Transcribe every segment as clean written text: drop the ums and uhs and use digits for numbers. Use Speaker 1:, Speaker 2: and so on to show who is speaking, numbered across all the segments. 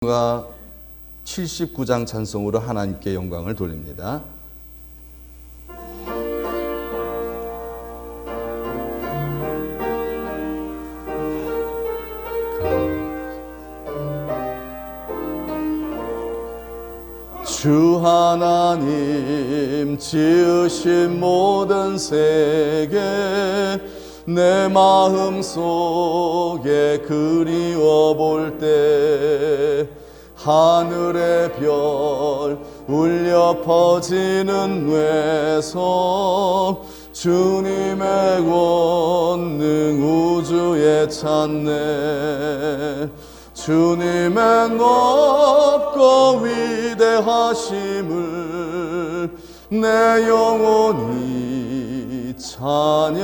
Speaker 1: 가 79장 찬송으로 하나님께 영광을 돌립니다. 주 하나님 지으신 모든 세계 내 마음 속에 그리워 볼 때 하늘의 별 울려 퍼지는 외성 주님의 권능 우주에 찾네. 주님의 높고 위대하심을 내 영혼이 찬양하네.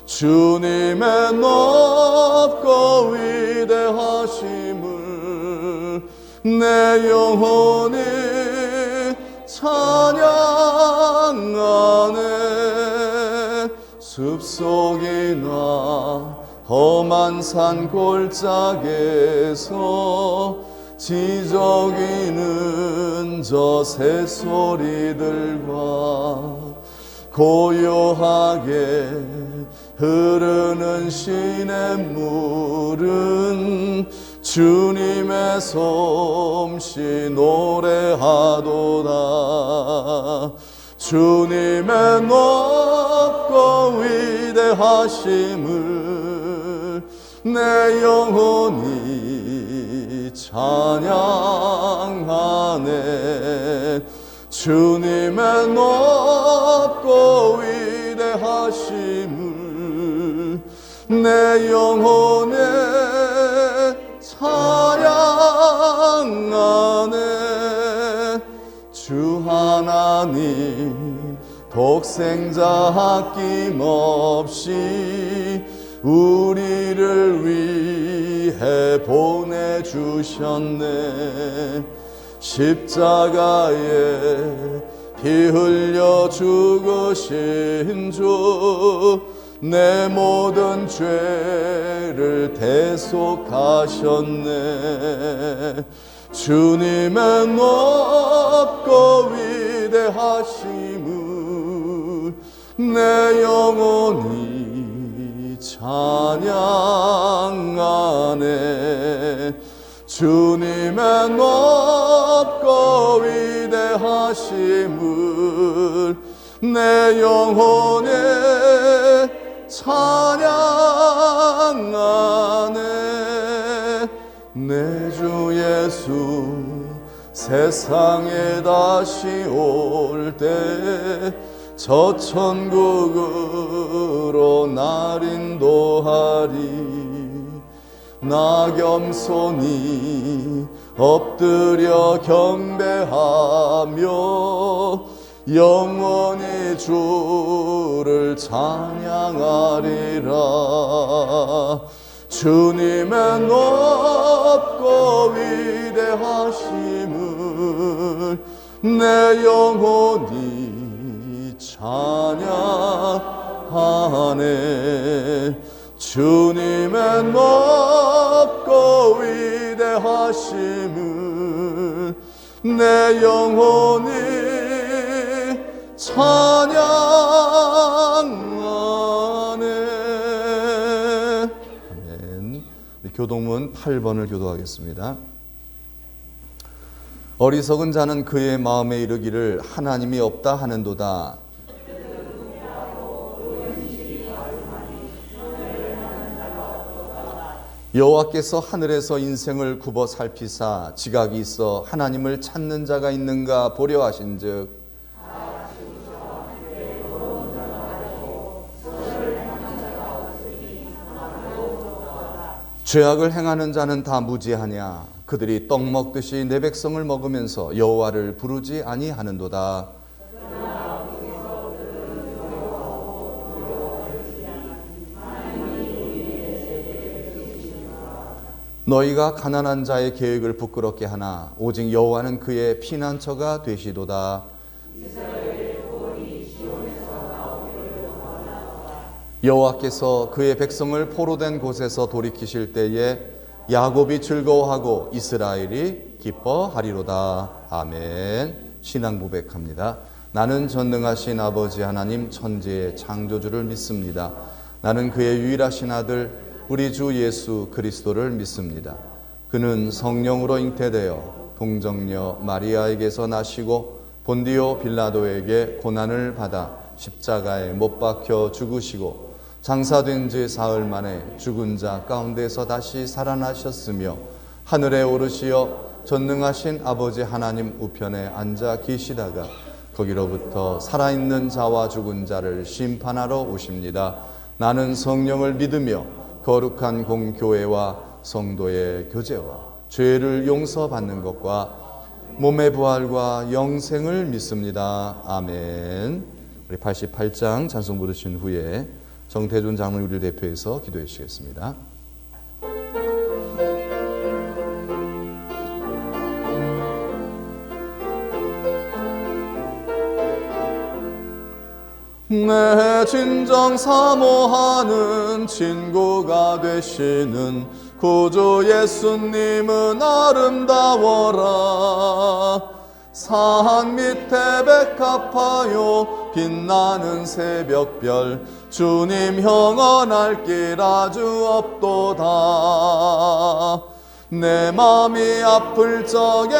Speaker 1: 주님의 높고 위대하심을 내 영혼이 찬양하네. 숲속이나 험한 산 골짜기에서 지저귀는 저 새소리들과 고요하게 흐르는 시냇물은 주님의 솜씨 노래하도다. 주님의 높고 위대하심을 내 영혼이 찬양하네. 주님의 높고 위대하심을 내 영혼에 찬양하네. 주 하나님 독생자 아낌없이 우리를 위해 보내주셨네. 십자가에 피 흘려 죽으신 주 내 모든 죄를 대속하셨네. 주님의 높고 위대하심을 내 영혼이 찬양하네. 주님의 높고 위대하심을 내 영혼에 찬양하네. 내 주 예수 세상에 다시 올 때 저 천국으로 날 인도하리. 나 겸손히 엎드려 경배하며 영원히 주를 찬양하리라. 주님의 높고 위대하심을 내 영혼이 찬양하네. 주님의 높고 위대하심을 내 영혼이 찬양하네. 아멘. 교동문 8번을 교도하겠습니다. 어리석은 자는 그의 마음에 이르기를 하나님이 없다 하는도다. 여호와께서 하늘에서 인생을 굽어 살피사 지각이 있어 하나님을 찾는 자가 있는가 보려 하신즉 죄악을 행하는 자는 다 무지하냐. 그들이 떡 먹듯이 내 백성을 먹으면서 여호와를 부르지 아니하는도다. 너희가 가난한 자의 계획을 부끄럽게 하나 오직 여호와는 그의 피난처가 되시도다. 여호와께서 그의 백성을 포로된 곳에서 돌이키실 때에 야곱이 즐거워하고 이스라엘이 기뻐하리로다. 아멘. 신앙 고백합니다. 나는 전능하신 아버지 하나님 천지의 창조주를 믿습니다. 나는 그의 유일하신 아들 우리 주 예수 그리스도를 믿습니다. 그는 성령으로 잉태되어 동정녀 마리아에게서 나시고 본디오 빌라도에게 고난을 받아 십자가에 못 박혀 죽으시고 장사된 지 사흘 만에 죽은 자 가운데서 다시 살아나셨으며 하늘에 오르시어 전능하신 아버지 하나님 우편에 앉아 계시다가 거기로부터 살아있는 자와 죽은 자를 심판하러 오십니다. 나는 성령을 믿으며 거룩한 공교회와 성도의 교제와 죄를 용서받는 것과 몸의 부활과 영생을 믿습니다. 아멘. 우리 88장 찬송 부르신 후에 정태준 장로님 우리를 대표해서 기도해 주시겠습니다. 내 진정 사모하는 친구가 되시는 구주 예수님은 아름다워라. 산 밑에 백합화요 빛나는 새벽별 주님 형언할 길 아주 없도다. 내 맘이 아플 적에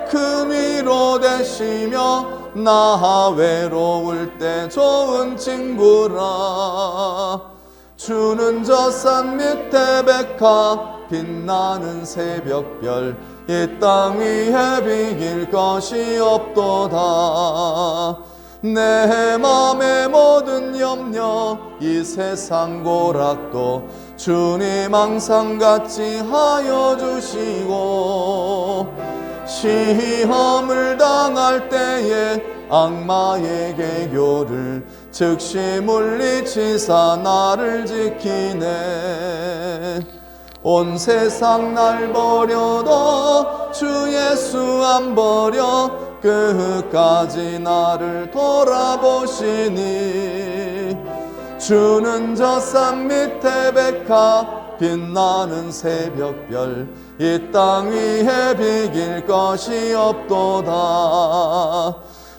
Speaker 1: 큰 위로 되시며 나 외로울 때 좋은 친구라. 주는 저 산 밑에 백합 빛나는 새벽별 이 땅 위에 비길 것이 없도다. 내 맘의 모든 염려 이 세상 고락도 주님 항상 같이 하여 주시고 시험을 당할 때에 악마의 개교를 즉시 물리치사 나를 지키네. 온 세상 날 버려도 주 예수 안 버려 끝까지 나를 돌아보시니. 주는 저 산 밑에 백합 빛나는 새벽별 이 땅 위에 비길 것이 없도다.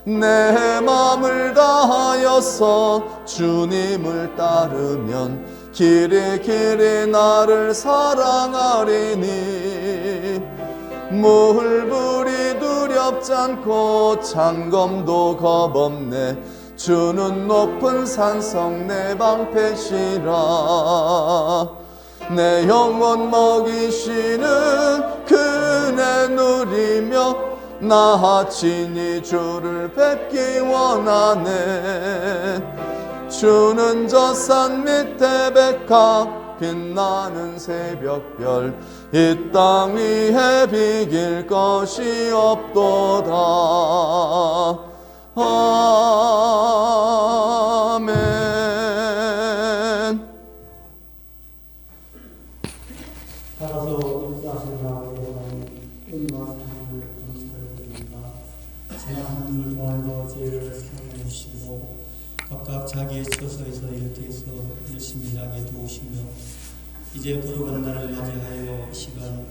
Speaker 1: 내 맘을 다하여서 주님을 따르면 길이 길이 나를 사랑하리니. 물불이 두렵지 않고 창검도 겁없네. 주는 높은 산성 내 방패시라. 내 영혼 먹이시는 그네 누리며 나 친히 주를 뵙기 원하네. 주는 저 산 밑에 백합 빛나는 새벽별 이 땅 위에 비길 것이 없도다. 아멘.
Speaker 2: 따라서 인자하신 나라의 하나님 은혜와 사랑을 감사드립니다. 지난 한 주 동안도 저희를 사랑해 주시고 각각 자기의 처소에서 일터에서 열심히 일하게 도우시며 이제 거룩한 날을 맞이하여 이 시간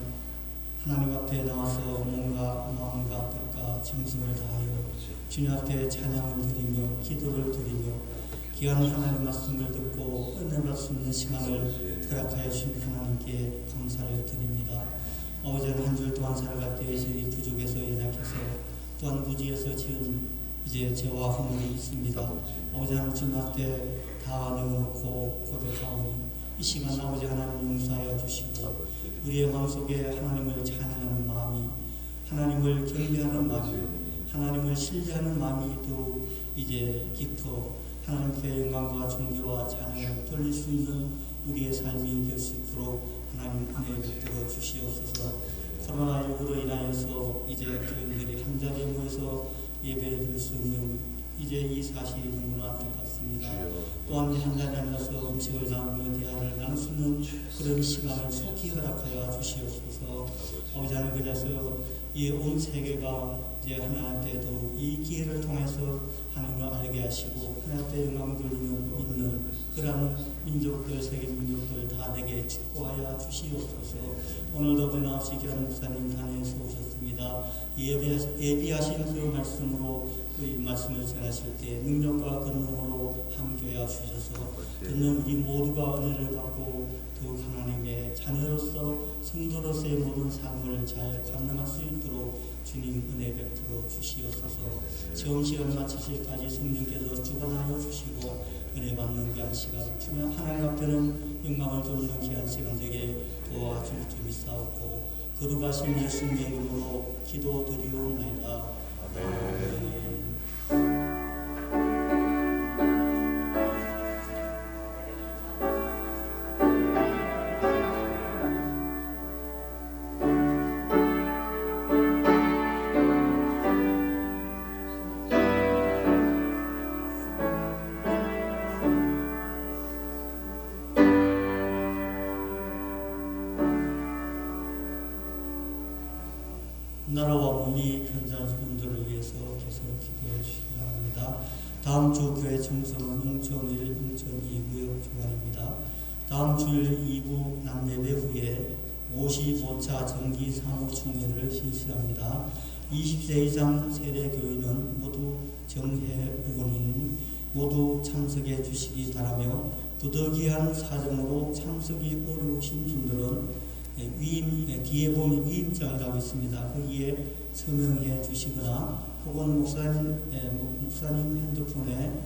Speaker 2: 하나님 앞에 나와서 몸과 마음과 뜻과 정성을 다하여 주님 앞에 찬양을 드리며 기도를 드리며 귀한 하나님 말씀을 듣고 은혜 받을 수 있는 시간을 허락하여 주신 하나님께 감사를 드립니다. 어제는 한 주 동안 살아갈 때에 저희 부족에서 연약해서 또한 무지에서 지은 이제 죄와 허물이 있습니다. 아버지 하나님 주님 앞에 다 내어놓고 고백하오니 이 시간 아버지 하나님 용서하여 주시고 우리의 마음속에 하나님을 찬양하는 마음이, 하나님을 경배하는 마음이, 하나님을 신뢰하는 마음이 또 이제 깊어 하나님께 영광과 존귀와 찬양을 돌릴 수 있는 우리의 삶이 될 수 있도록 하나님 은혜 베풀어 주시옵소서. 코로나19로 인하여서 이제 교인들이 한 자리에 모여서 예배드릴 수 있는 이제 이 사실이 너무나 안타깝습니다. 또한 한 자리에 앉아서 음식을 나누며 대화를 나눌 수 있는 그런 시간을 속히 허락하여 주시옵소서. 아버지 하나님, 그래서 이 온 세계가 이제 하나님께도 이 기회를 통해서 하나님을 알게 하시고 하나님께 영광 돌리며 믿는 그런 민족들, 세계 민족들 다 내게 축복하여 주시옵소서. 오늘도 변함없이 기한 목사님 단에서 오셨습니다. 예비하신 그 말씀으로 그 말씀을 전하실 때 능력과 권능으로 함께하여 주셔서 듣는 우리 모두가 은혜를 받고 더욱 하나님의 자녀로서 성도로서의 모든 삶을 잘 감당할 수 있도록 주님 은혜 베풀어 주시옵소서. 시험 시간 마치실까지 성령께서 주관하여 주시고 은혜 받는 귀한 시간 주님 하나님 앞에는 영광을 돌리는 귀한 시간 되게 도와줄 줄 믿사옵고 거룩하신 예수님의 이름으로 기도드리옵나이다. 아멘. 나라와 몸이 편찮으신 분들을 위해서 계속 기도해 주시기 바랍니다. 다음 주 교회 청소는 응천 1, 응천 2구역 주간입니다. 다음 주일 2부 남예배 후에 55차 정기 사무총회를 실시합니다. 20세 이상 세대 교인은 모두 정회원인 모두 참석해 주시기 바라며 부득이한 사정으로 참석이 어려우신 분들은 뒤에 보면 위임장이라고 있습니다. 거기에 서명해 주시거나 혹은 목사님 핸드폰에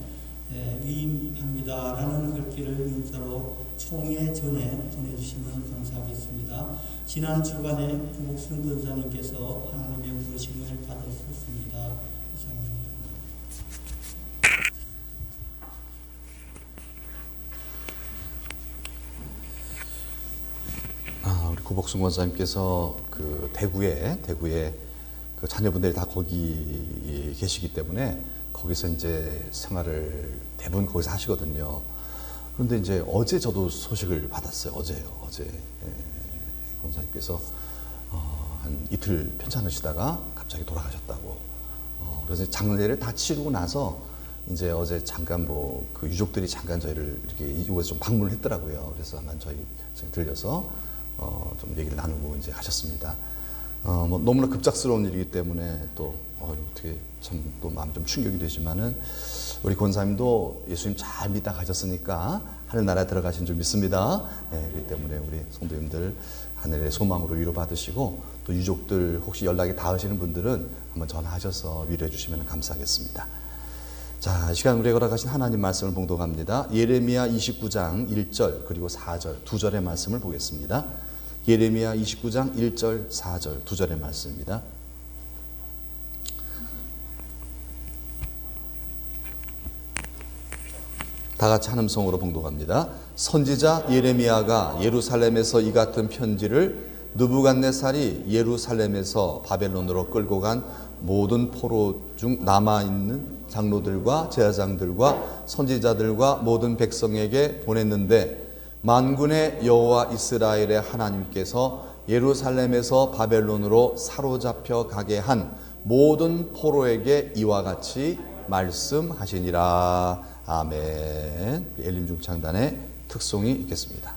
Speaker 2: 위임합니다라는 글귀를 문자로 총회 전에 보내주시면 감사하겠습니다. 지난 주간에 구복순 권사님께서 하나님의 부르심을 받으셨습니다. 이상입니다.
Speaker 1: 우리 구복순 권사님께서 그 대구에 그 자녀분들이 다 거기 계시기 때문에 거기서 이제 생활을 대부분 거기서 하시거든요. 그런데 이제 어제 저도 소식을 받았어요. 어제 권사님께서 한 이틀 편찮으시다가 갑자기 돌아가셨다고. 그래서 장례를 다 치르고 나서 이제 어제 잠깐 그 유족들이 잠깐 저희를 이렇게 이곳에 좀 방문을 했더라고요. 그래서 아마 저희 들려서 좀 얘기를 나누고 이제 하셨습니다. 너무나 급작스러운 일이기 때문에 또 어떻게 참 또 마음 좀 충격이 되지만은 우리 권사님도 예수님 잘 믿다 가셨으니까 하늘나라에 들어가신 줄 믿습니다. 그렇기 때문에 우리 성도님들 하늘의 소망으로 위로받으시고 또 유족들 혹시 연락이 닿으시는 분들은 한번 전화하셔서 위로해 주시면 감사하겠습니다. 자, 이 시간 우리에게 허락하신 하나님 말씀을 봉독합니다. 예레미야 29장 1절 그리고 4절 두 절의 말씀을 보겠습니다. 예레미야 29장 1절 4절 두 절의 말씀입니다. 다 같이 한 음성으로 봉독합니다. 선지자 예레미야가 예루살렘에서 이 같은 편지를 느부갓네살이 예루살렘에서 바벨론으로 끌고 간 모든 포로 중 남아있는 장로들과 제사장들과 선지자들과 모든 백성에게 보냈는데 만군의 여호와 이스라엘의 하나님께서 예루살렘에서 바벨론으로 사로잡혀 가게 한 모든 포로에게 이와 같이 말씀하시니라. 아멘. 엘림중창단의 특송이 있겠습니다.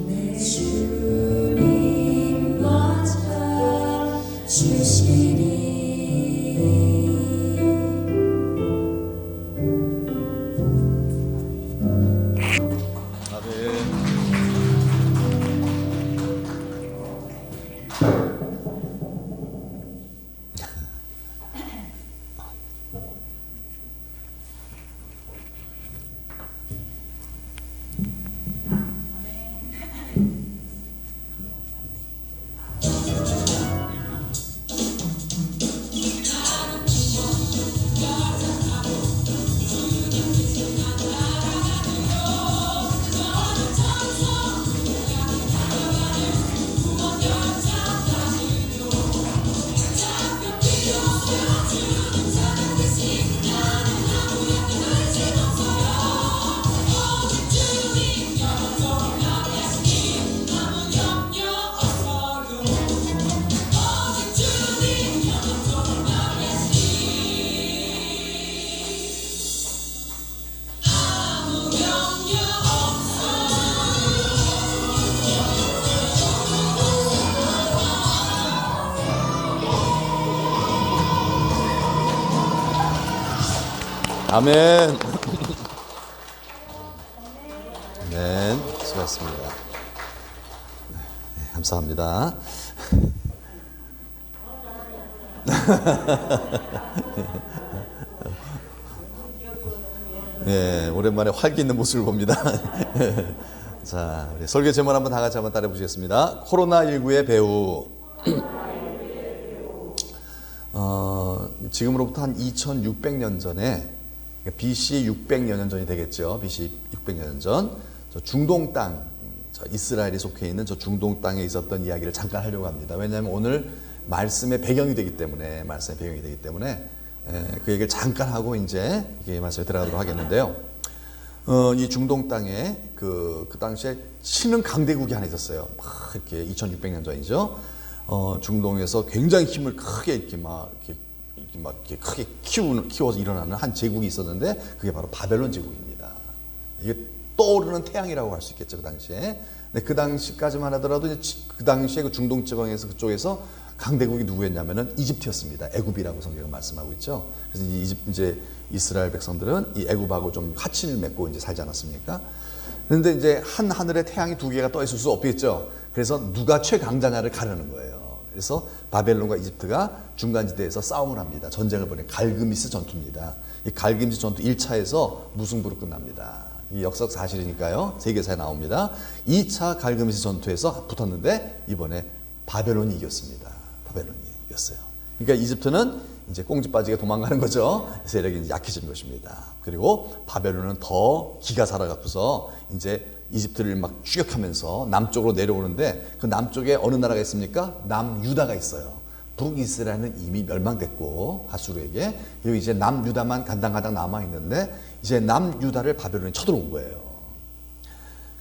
Speaker 3: 내 주님 맞아 주시니
Speaker 1: 아멘. 아멘. 수고하셨습니다. 네, 감사합니다. 네, 오랜만에 활기 있는 모습을 봅니다. 자, 우리 설교 제목 한번 다 같이 한번 따라해 보시겠습니다. 코로나19의 배우. 지금으로부터 한 2600년 전에 BC 600여 년 전이 되겠죠. BC 600여 년 전, 저 중동 땅, 저 이스라엘이 속해 있는 저 중동 땅에 있었던 이야기를 잠깐 하려고 합니다. 왜냐하면 오늘 말씀의 배경이 되기 때문에, 그 얘기를 잠깐 하고 이제 이게 말씀에 들어가도록 하겠는데요. 이 중동 땅에 그 당시에 신흥 강대국이 하나 있었어요. 막 이렇게 2600년 전이죠. 중동에서 굉장히 힘을 크게 이렇게 크게 키워서 일어나는 한 제국이 있었는데 그게 바로 바벨론 제국입니다. 이게 떠오르는 태양이라고 할 수 있겠죠, 그 당시에. 근데 그 당시까지만 하더라도 그 당시에 그 중동 지방에서 그쪽에서 강대국이 누구였냐면은 이집트였습니다. 애굽이라고 성경은 말씀하고 있죠. 그래서 이제 이스라엘 백성들은 이 애굽하고 좀 하친을 맺고 이제 살지 않았습니까? 그런데 이제 한 하늘에 태양이 두 개가 떠 있을 수 없겠죠. 그래서 누가 최강자냐를 가르는 거예요. 그래서 바벨론과 이집트가 중간지대에서 싸움을 합니다. 전쟁을 벌인 갈그미스 전투입니다. 이 갈그미스 전투 1차에서 무승부로 끝납니다. 이 역사 사실이니까요. 세계사에 나옵니다. 2차 갈그미스 전투에서 붙었는데 이번에 바벨론이 이겼습니다. 바벨론이 이겼어요. 그러니까 이집트는 이제 꽁지 빠지게 도망가는 거죠. 세력이 약해진 것입니다. 그리고 바벨론은 더 기가 살아갖고서 이제 이집트를 막 추격하면서 남쪽으로 내려오는데 그 남쪽에 어느 나라가 있습니까? 남유다가 있어요. 북이스라엘은 이미 멸망됐고 하수르에게. 그리고 이제 남유다만 간당간당 남아있는데 이제 남유다를 바벨론이 쳐들어온 거예요.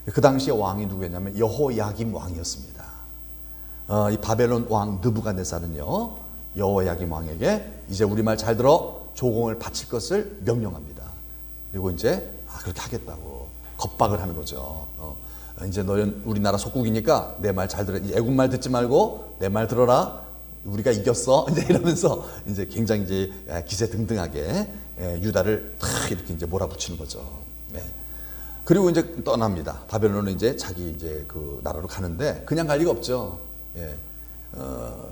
Speaker 1: 그 당시에 왕이 누구였냐면 여호야김 왕이었습니다. 이 바벨론 왕 느부갓네살은요, 여호야김 왕에게 이제 우리 말 잘 들어, 조공을 바칠 것을 명령합니다. 그리고 이제 그렇게 하겠다고 겁박을 하는 거죠. 이제 너는 우리나라 속국이니까 내 말 잘 들어. 애굽 말 듣지 말고 내 말 들어라. 우리가 이겼어. 이제 이러면서 이제 굉장히 이제 기세등등하게 유다를 탁 이렇게 이제 몰아붙이는 거죠. 그리고 이제 떠납니다. 바벨론은 이제 자기 이제 그 나라로 가는데 그냥 갈 리가 없죠.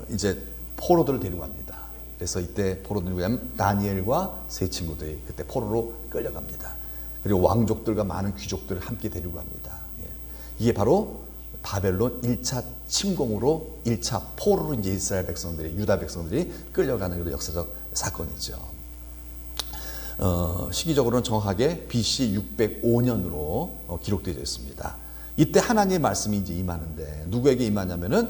Speaker 1: 이제 포로들을 데리고 갑니다. 그래서 이때 포로들이 누구냐면 다니엘과 세 친구들이 그때 포로로 끌려갑니다. 그리고 왕족들과 많은 귀족들을 함께 데리고 갑니다. 이게 바로 바벨론 1차 침공으로 1차 포로로 이제 이스라엘 백성들이, 유다 백성들이 끌려가는 그런 역사적 사건이죠. 시기적으로는 정확하게 BC 605년으로 기록되어 있습니다. 이때 하나님의 말씀이 이제 임하는데 누구에게 임하냐면은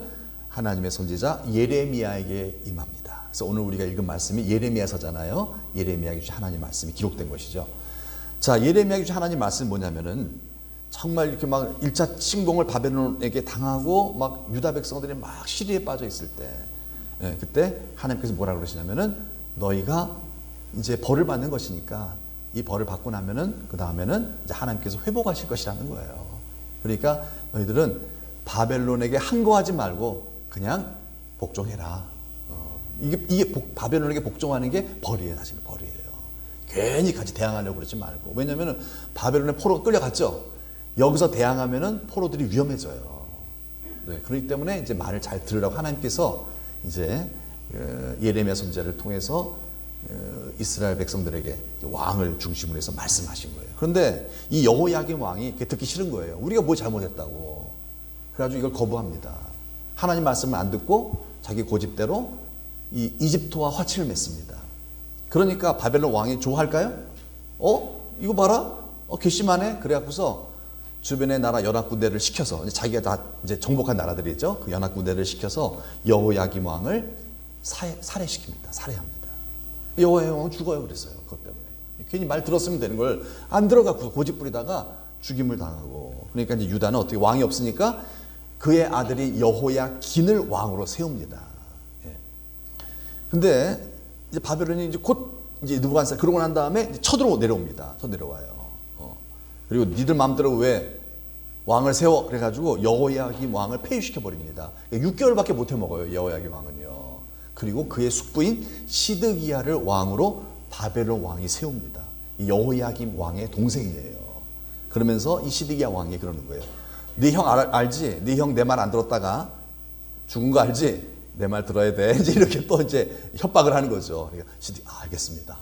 Speaker 1: 하나님의 선지자 예레미야에게 임합니다. 그래서 오늘 우리가 읽은 말씀이 예레미야서잖아요. 예레미야에게 주신 하나님의 말씀이 기록된 것이죠. 자, 예레미야에게 주신 하나님의 말씀이 뭐냐면은 정말 이렇게 막 1차 침공을 바벨론에게 당하고 막 유다 백성들이 막 시리에 빠져 있을 때, 그때 하나님께서 뭐라고 그러시냐면은 너희가 이제 벌을 받는 것이니까 이 벌을 받고 나면은 그 다음에는 이제 하나님께서 회복하실 것이라는 거예요. 그러니까 너희들은 바벨론에게 항거하지 말고 그냥 복종해라. 바벨론에게 복종하는 게 벌이에요. 사실 벌이에요. 괜히 같이 대항하려고 그러지 말고. 왜냐하면 바벨론에 포로가 끌려갔죠. 여기서 대항하면은 포로들이 위험해져요. 네, 그렇기 때문에 이제 말을 잘 들으라고 하나님께서 이제 예레미야 선지자를 통해서 이스라엘 백성들에게 왕을 중심으로 해서 말씀하신 거예요. 그런데 이 여호야김 왕이 듣기 싫은 거예요. 우리가 뭐 잘못했다고. 그래가지고 이걸 거부합니다. 하나님 말씀을 안 듣고 자기 고집대로 이 이집트와 화친을 맺습니다. 그러니까 바벨론 왕이 좋아할까요? 이거 봐라. 괘씸하네. 그래갖고서 주변의 나라 연합군대를 시켜서 자기가 다 이제 정복한 나라들이죠. 그 연합군대를 시켜서 여호야김 왕을 살해시킵니다. 살해합니다. 여호야김 왕은 죽어요. 그랬어요. 그것 때문에 괜히 말 들었으면 되는 걸 안 들어가고 고집 부리다가 죽임을 당하고. 그러니까 이제 유다는 어떻게 왕이 없으니까 그의 아들이 여호야긴을 왕으로 세웁니다. 예. 근데 이제 바벨론이 이제 곧 이제 느부갓네살 그러고 난 다음에 이제 쳐들어 내려옵니다. 쳐내려와요. 그리고 니들 마음대로 왜 왕을 세워? 그래가지고 여호야김 왕을 폐위시켜 버립니다. 6개월밖에 못 해먹어요. 여호야김 왕은요. 그리고 그의 숙부인 시드기야를 왕으로 바벨론 왕이 세웁니다. 이 여호야김 왕의 동생이에요. 그러면서 이 시드기야 왕이 그러는 거예요. 네 형 알지? 네 형 내 말 안 들었다가 죽은 거 알지? 내 말 들어야 돼. 이제 이렇게 또 이제 협박을 하는 거죠. 그러니까 알겠습니다.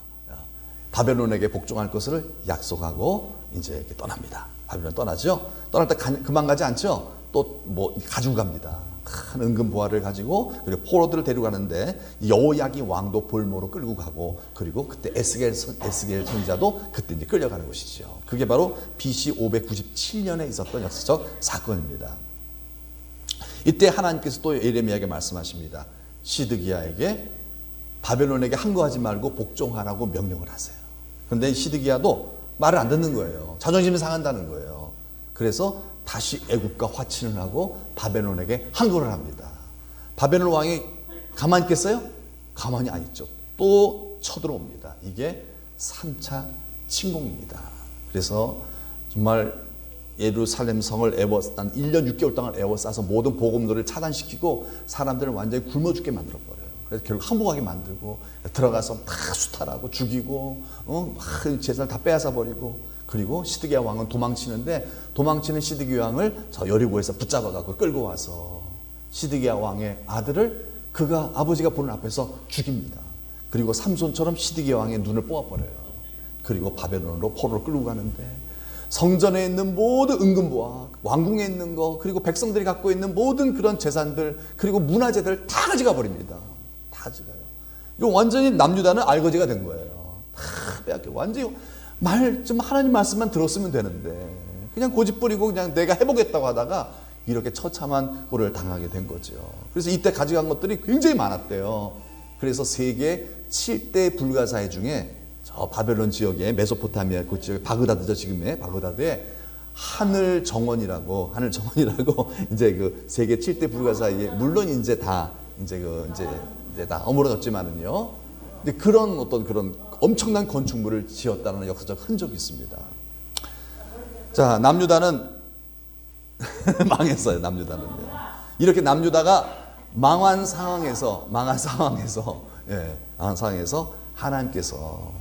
Speaker 1: 바벨론에게 복종할 것을 약속하고 이제 이렇게 떠납니다. 바벨론 떠나죠. 떠날 때 그만 가지 않죠. 또 뭐 가지고 갑니다. 큰 은근 보화를 가지고 그리고 포로들을 데려가는데 여호야김 왕도 볼모로 끌고 가고 그리고 그때 에스겔 선지자도 그때 이제 끌려가는 것이죠. 그게 바로 BC 597년에 있었던 역사적 사건입니다. 이때 하나님께서 또 예레미야에게 말씀하십니다. 시드기야에게 바벨론에게 항거하지 말고 복종하라고 명령을 하세요. 그런데 시드기야도 말을 안 듣는 거예요. 자존심이 상한다는 거예요. 그래서 다시 애국과 화친을 하고 바벨론에게 항거를 합니다. 바벨론 왕이 가만히 있겠어요? 가만히 안 있죠. 또 쳐들어옵니다. 이게 3차 침공입니다. 그래서 정말 예루살렘 성을 한 1년 6개월 동안 에워싸서 모든 복음들을 차단시키고 사람들을 완전히 굶어 죽게 만들어버려요. 그래서 결국 항복하게 만들고 들어가서 다 수탈하고 죽이고 재산을 다 빼앗아 버리고 그리고 시드기야 왕은 도망치는데 도망치는 시드기야 왕을 저 여리고에서 붙잡아갖고 끌고 와서 시드기야 왕의 아들을 그가 아버지가 보는 앞에서 죽입니다. 그리고 삼손처럼 시드기야 왕의 눈을 뽑아버려요. 그리고 바벨론으로 포로를 끌고 가는데 성전에 있는 모든 은금보화, 왕궁에 있는 거, 그리고 백성들이 갖고 있는 모든 그런 재산들, 그리고 문화재들 다 가져가 버립니다. 다 가져가요. 이거 완전히 남유다는 알거지가 된 거예요. 다 빼앗겨. 완전히 좀 하나님 말씀만 들었으면 되는데 그냥 고집 부리고 그냥 내가 해보겠다고 하다가 이렇게 처참한 꼴을 당하게 된 거죠. 그래서 이때 가져간 것들이 굉장히 많았대요. 그래서 세계 7대 불가사의 중에 저 바벨론 지역에 메소포타미아 그 지역에 바그다드죠. 지금의 바그다드에 하늘 정원이라고 이제 그 세계 7대 불가사에 물론 이제 다 이제 다 어물어졌지만은요. 근데 그런 엄청난 건축물을 지었다는 역사적 흔적이 있습니다. 자, 남유다는 망했어요. 남유다는 이렇게 남유다가 망한 상황에서 하나님께서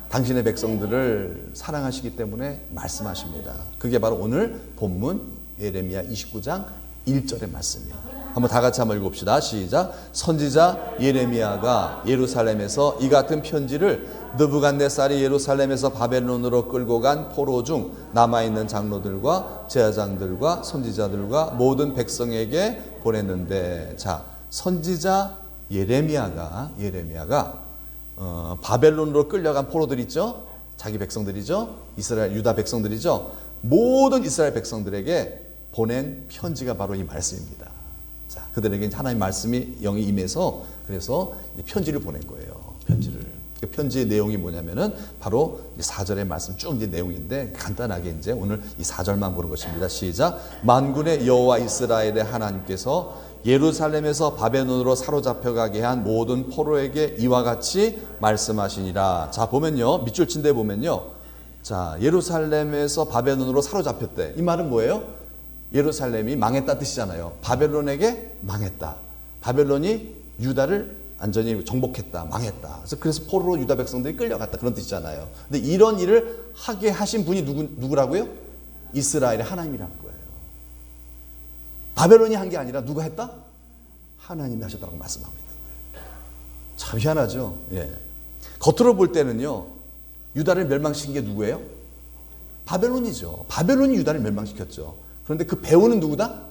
Speaker 1: 당신의 백성들을 사랑하시기 때문에 말씀하십니다. 그게 바로 오늘 본문 예레미야 29장 1절의 말씀이에요. 한번 다 같이 한번 읽읍시다. 시작. 선지자 예레미야가 예루살렘에서 이 같은 편지를 느부갓네살이 예루살렘에서 바벨론으로 끌고 간 포로 중 남아있는 장로들과 제사장들과 선지자들과 모든 백성에게 보냈는데, 자, 선지자 예레미야가 바벨론으로 끌려간 포로들 있죠? 자기 백성들이죠? 이스라엘 유다 백성들이죠? 모든 이스라엘 백성들에게 보낸 편지가 바로 이 말씀입니다. 자, 그들에게 하나님 말씀이 영이 임해서 그래서 편지를 보낸 거예요. 그 편지의 내용이 뭐냐면은 바로 4절의 말씀 쭉 이제 내용인데 간단하게 이제 오늘 이 4절만 보는 것입니다. 시작. 만군의 여호와 이스라엘의 하나님께서 예루살렘에서 바벨론으로 사로잡혀가게 한 모든 포로에게 이와 같이 말씀하시니라. 자, 보면요. 밑줄 친 데 보면요. 자, 예루살렘에서 바벨론으로 사로잡혔대. 이 말은 뭐예요? 예루살렘이 망했다 뜻이잖아요. 바벨론에게 망했다. 바벨론이 유다를 완전히 정복했다. 망했다. 그래서 포로로 유다 백성들이 끌려갔다. 그런 뜻이잖아요. 근데 이런 일을 하게 하신 분이 누구라고요? 이스라엘의 하나님이라는 거예요. 바벨론이 한 게 아니라 누가 했다? 하나님이 하셨다고 말씀하고 있는 거예요. 참 희한하죠. 예. 겉으로 볼 때는요, 유다를 멸망시킨 게 누구예요? 바벨론이죠. 바벨론이 유다를 멸망시켰죠. 그런데 그 배우는 누구다?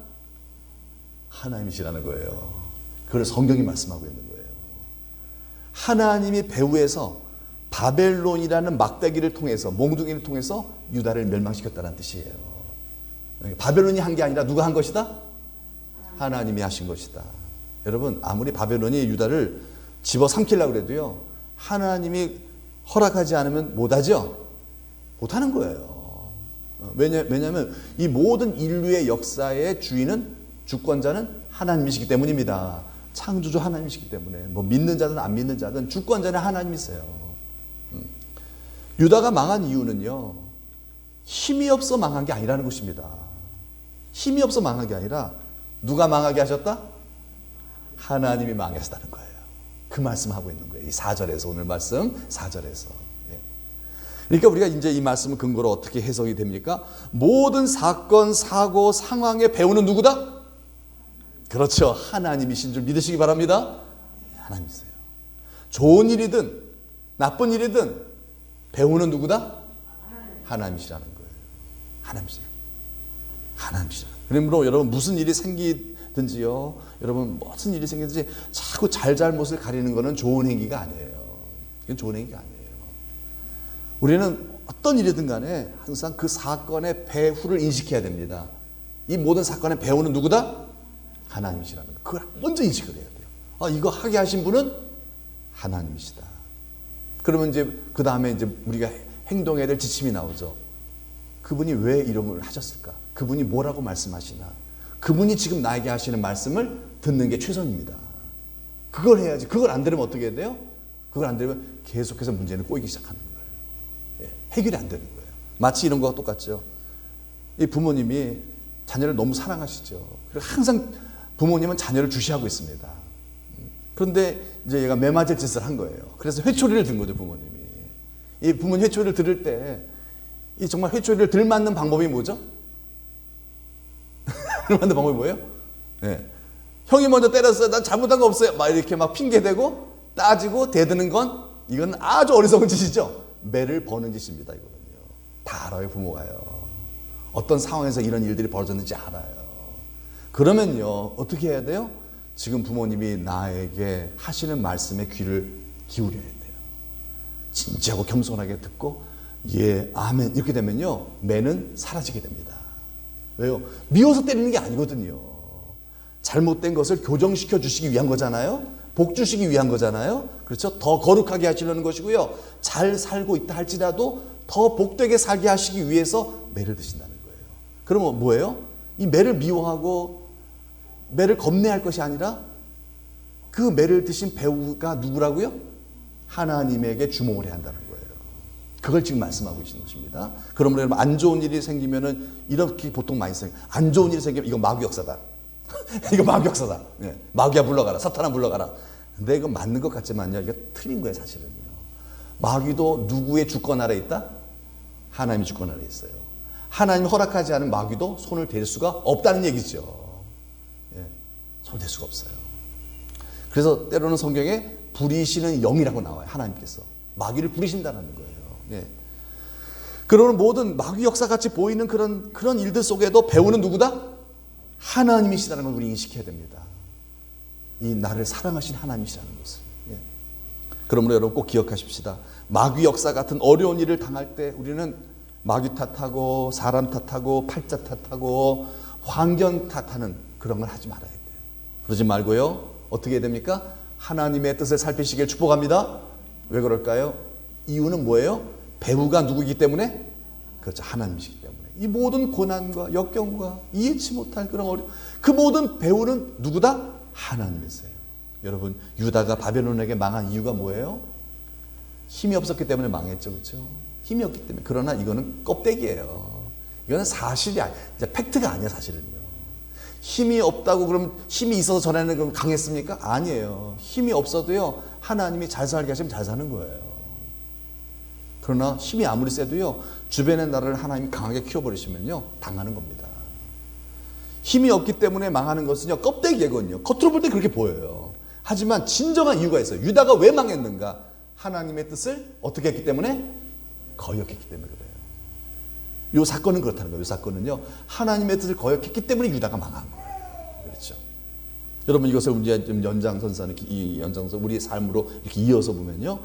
Speaker 1: 하나님이시라는 거예요. 그걸 성경이 말씀하고 있는 거예요. 하나님이 배후에서 바벨론이라는 막대기를 통해서, 몽둥이를 통해서 유다를 멸망시켰다는 뜻이에요. 바벨론이 한 게 아니라 누가 한 것이다? 하나님이 하신 것이다. 여러분, 아무리 바벨론이 유다를 집어삼키려고 해도요, 하나님이 허락하지 않으면 못하죠? 못하는 거예요. 왜냐하면 이 모든 인류의 역사의 주인은, 주권자는 하나님이시기 때문입니다. 창조주 하나님이시기 때문에 뭐 믿는 자든 안 믿는 자든 주권자는 하나님이세요. 유다가 망한 이유는요, 힘이 없어 망한 게 아니라는 것입니다. 힘이 없어 망한 게 아니라 누가 망하게 하셨다? 하나님이 망했다는 거예요. 그 말씀하고 있는 거예요. 이 4절에서, 오늘 말씀 4절에서. 그러니까 우리가 이제 이 말씀을 근거로 어떻게 해석이 됩니까? 모든 사건, 사고, 상황에 배우는 누구다? 그렇죠. 하나님이신 줄 믿으시기 바랍니다. 하나님이세요. 좋은 일이든 나쁜 일이든 배우는 누구다? 하나님이시라는 거예요. 하나님이시라는 거예요. 하나님이시라는 거예요. 그러므로 여러분, 무슨 일이 생기든지요, 여러분 무슨 일이 생기든지 자꾸 잘잘못을 가리는 것은 좋은 행위가 아니에요. 이건 좋은 행위가 아니에요. 우리는 어떤 일이든 간에 항상 그 사건의 배후를 인식해야 됩니다. 이 모든 사건의 배후는 누구다? 하나님이시라는 거. 그걸 먼저 인식을 해야 돼요. 이거 하게 하신 분은 하나님이시다. 그러면 이제 그 다음에 이제 우리가 행동해야 될 지침이 나오죠. 그분이 왜 이런 걸 하셨을까? 그분이 뭐라고 말씀하시나? 그분이 지금 나에게 하시는 말씀을 듣는 게 최선입니다. 그걸 해야지. 그걸 안 들으면 어떻게 해야 돼요? 그걸 안 들으면 계속해서 문제는 꼬이기 시작하는 거예요. 해결이 안 되는 거예요. 마치 이런 거와 똑같죠. 이 부모님이 자녀를 너무 사랑하시죠. 그리고 항상 부모님은 자녀를 주시하고 있습니다. 그런데 이제 얘가 매맞을 짓을 한 거예요. 그래서 회초리를 든 거죠, 부모님이. 이 부모님 회초리를 들을 때, 이 정말 회초리를 들 맞는 방법이 뭐죠? 들 맞는 방법이 뭐예요? 네. 형이 먼저 때렸어요. 난 잘못한 거 없어요. 막 이렇게 막 핑계대고 따지고 대드는 건, 이건 아주 어리석은 짓이죠. 매를 버는 짓입니다, 이거는요. 다 알아요, 부모가요. 어떤 상황에서 이런 일들이 벌어졌는지 알아요. 그러면요, 어떻게 해야 돼요? 지금 부모님이 나에게 하시는 말씀에 귀를 기울여야 돼요. 진지하고 겸손하게 듣고, 예, 아멘. 이렇게 되면요, 매는 사라지게 됩니다. 왜요? 미워서 때리는 게 아니거든요. 잘못된 것을 교정시켜 주시기 위한 거잖아요. 복 주시기 위한 거잖아요. 그렇죠? 더 거룩하게 하시려는 것이고요. 잘 살고 있다 할지라도 더 복되게 살게 하시기 위해서 매를 드신다는 거예요. 그러면 뭐예요? 이 매를 미워하고 매를 겁내할 것이 아니라 그 매를 드신 배우가 누구라고요? 하나님에게 주목을 해야 한다는 거예요. 그걸 지금 말씀하고 계시는 것입니다. 그러므로 여러분, 안 좋은 일이 생기면은 이렇게 보통 많이 생겨요. 안 좋은 일이 생기면 이거 마귀 역사다. 이거 마귀 역사다. 네. 마귀야 불러가라. 사탄아 불러가라. 근데 이거 맞는 것 같지만요, 이게 틀린 거예요, 사실은요. 마귀도 누구의 주권 아래 있다? 하나님의 주권 아래 있어요. 하나님이 허락하지 않은 마귀도 손을 댈 수가 없다는 얘기죠. 예, 손을 댈 수가 없어요. 그래서 때로는 성경에 부리시는 영이라고 나와요. 하나님께서 마귀를 부리신다는 거예요. 예. 그러는 모든 마귀 역사같이 보이는 그런 일들 속에도 배우는 누구다? 하나님이시라는 걸 우리 인식해야 됩니다. 이 나를 사랑하신 하나님이시라는 것을. 예. 그러므로 여러분 꼭 기억하십시다. 마귀 역사 같은 어려운 일을 당할 때 우리는 마귀 탓하고 사람 탓하고 팔자 탓하고 환경 탓하는 그런 걸 하지 말아야 돼요. 그러지 말고요. 어떻게 해야 됩니까? 하나님의 뜻을 살피시길 축복합니다. 왜 그럴까요? 이유는 뭐예요? 배우가 누구이기 때문에? 그렇죠. 하나님이시기 때문에. 이 모든 고난과 역경과 이해치 못할 그런 그 모든 배우는 누구다? 하나님이세요. 여러분, 유다가 바벨론에게 망한 이유가 뭐예요? 힘이 없었기 때문에 망했죠. 그렇죠? 힘이 없기 때문에. 그러나 이거는 껍데기예요. 이거는 사실이 이제 팩트가 아니야 사실은요. 힘이 없다고 그럼 힘이 있어서 전에는 그럼 강했습니까? 아니에요. 힘이 없어도요 하나님이 잘 살게 하시면 잘 사는 거예요. 그러나 힘이 아무리 세도요 주변의 나라를 하나님이 강하게 키워버리시면요 당하는 겁니다. 힘이 없기 때문에 망하는 것은요 껍데기거든요. 겉으로 볼 때 그렇게 보여요. 하지만 진정한 이유가 있어요. 유다가 왜 망했는가? 하나님의 뜻을 어떻게 했기 때문에? 거역했기 때문에 그래요. 이 사건은 그렇다는 거예요. 이 사건은요 하나님의 뜻을 거역했기 때문에 유다가 망한 거예요. 그렇죠. 여러분 이것을 이제 좀 연장선상 이 연장선 우리의 삶으로 이렇게 이어서 보면요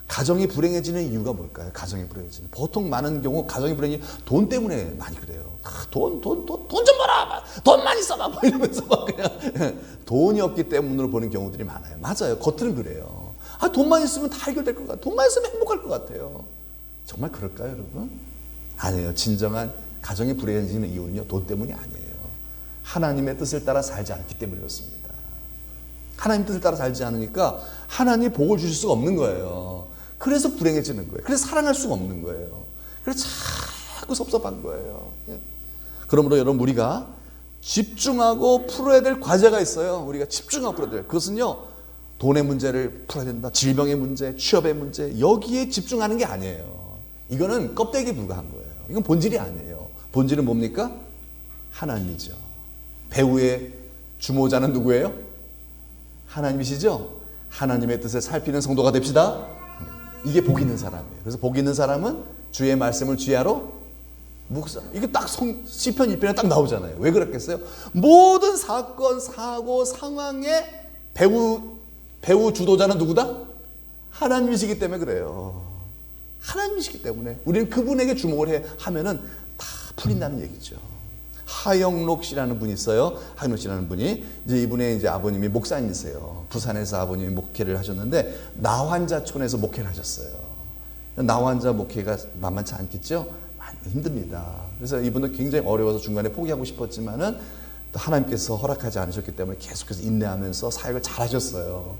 Speaker 1: 가정이 불행해지는 이유가 뭘까요? 가정이 불행해지는 보통 많은 경우 가정이 불행이 돈 때문에 많이 그래요. 돈 좀 벌어, 돈 많이 써봐, 뭐 이러면서 막 그냥 돈이 없기 때문으로 보는 경우들이 많아요. 맞아요. 겉으로는 그래요. 돈만 있으면 다 해결될 것 같아요. 돈만 있으면 행복할 것 같아요. 정말 그럴까요, 여러분? 아니에요. 진정한 가정이 불행해지는 이유는요 돈 때문이 아니에요. 하나님의 뜻을 따라 살지 않기 때문에 그렇습니다. 하나님 뜻을 따라 살지 않으니까 하나님이 복을 주실 수가 없는 거예요. 그래서 불행해지는 거예요. 그래서 사랑할 수가 없는 거예요. 그래서 자꾸 섭섭한 거예요. 그러므로 여러분 우리가 집중하고 풀어야 될 과제가 있어요. 우리가 집중하고 풀어야 될 그것은요 돈의 문제를 풀어야 된다. 질병의 문제, 취업의 문제 여기에 집중하는 게 아니에요. 이거는 껍데기에 불과한 거예요. 이건 본질이 아니에요. 본질은 뭡니까? 하나님이죠. 배우의 주모자는 누구예요? 하나님이시죠? 하나님의 뜻을 살피는 성도가 됩시다. 이게 복 있는 사람이에요. 그래서 복 있는 사람은 주의 말씀을 주야로 묵사. 이게 딱 시편 2편에 딱 나오잖아요. 왜 그랬겠어요? 모든 사건, 사고, 상황의 배우 주도자는 누구다? 하나님이시기 때문에 그래요. 하나님이시기 때문에 우리는 그분에게 주목을 하면은 다 풀린다는 얘기죠. 하영록 씨라는 분이 있어요. 하영록 씨라는 분이 이제 이분의 이제 아버님이 목사님이세요. 부산에서 아버님이 목회를 하셨는데 나환자촌에서 목회를 하셨어요. 나환자 목회가 만만치 않겠죠? 많이 힘듭니다. 그래서 이분은 굉장히 어려워서 중간에 포기하고 싶었지만은 또 하나님께서 허락하지 않으셨기 때문에 계속해서 인내하면서 사역을 잘 하셨어요.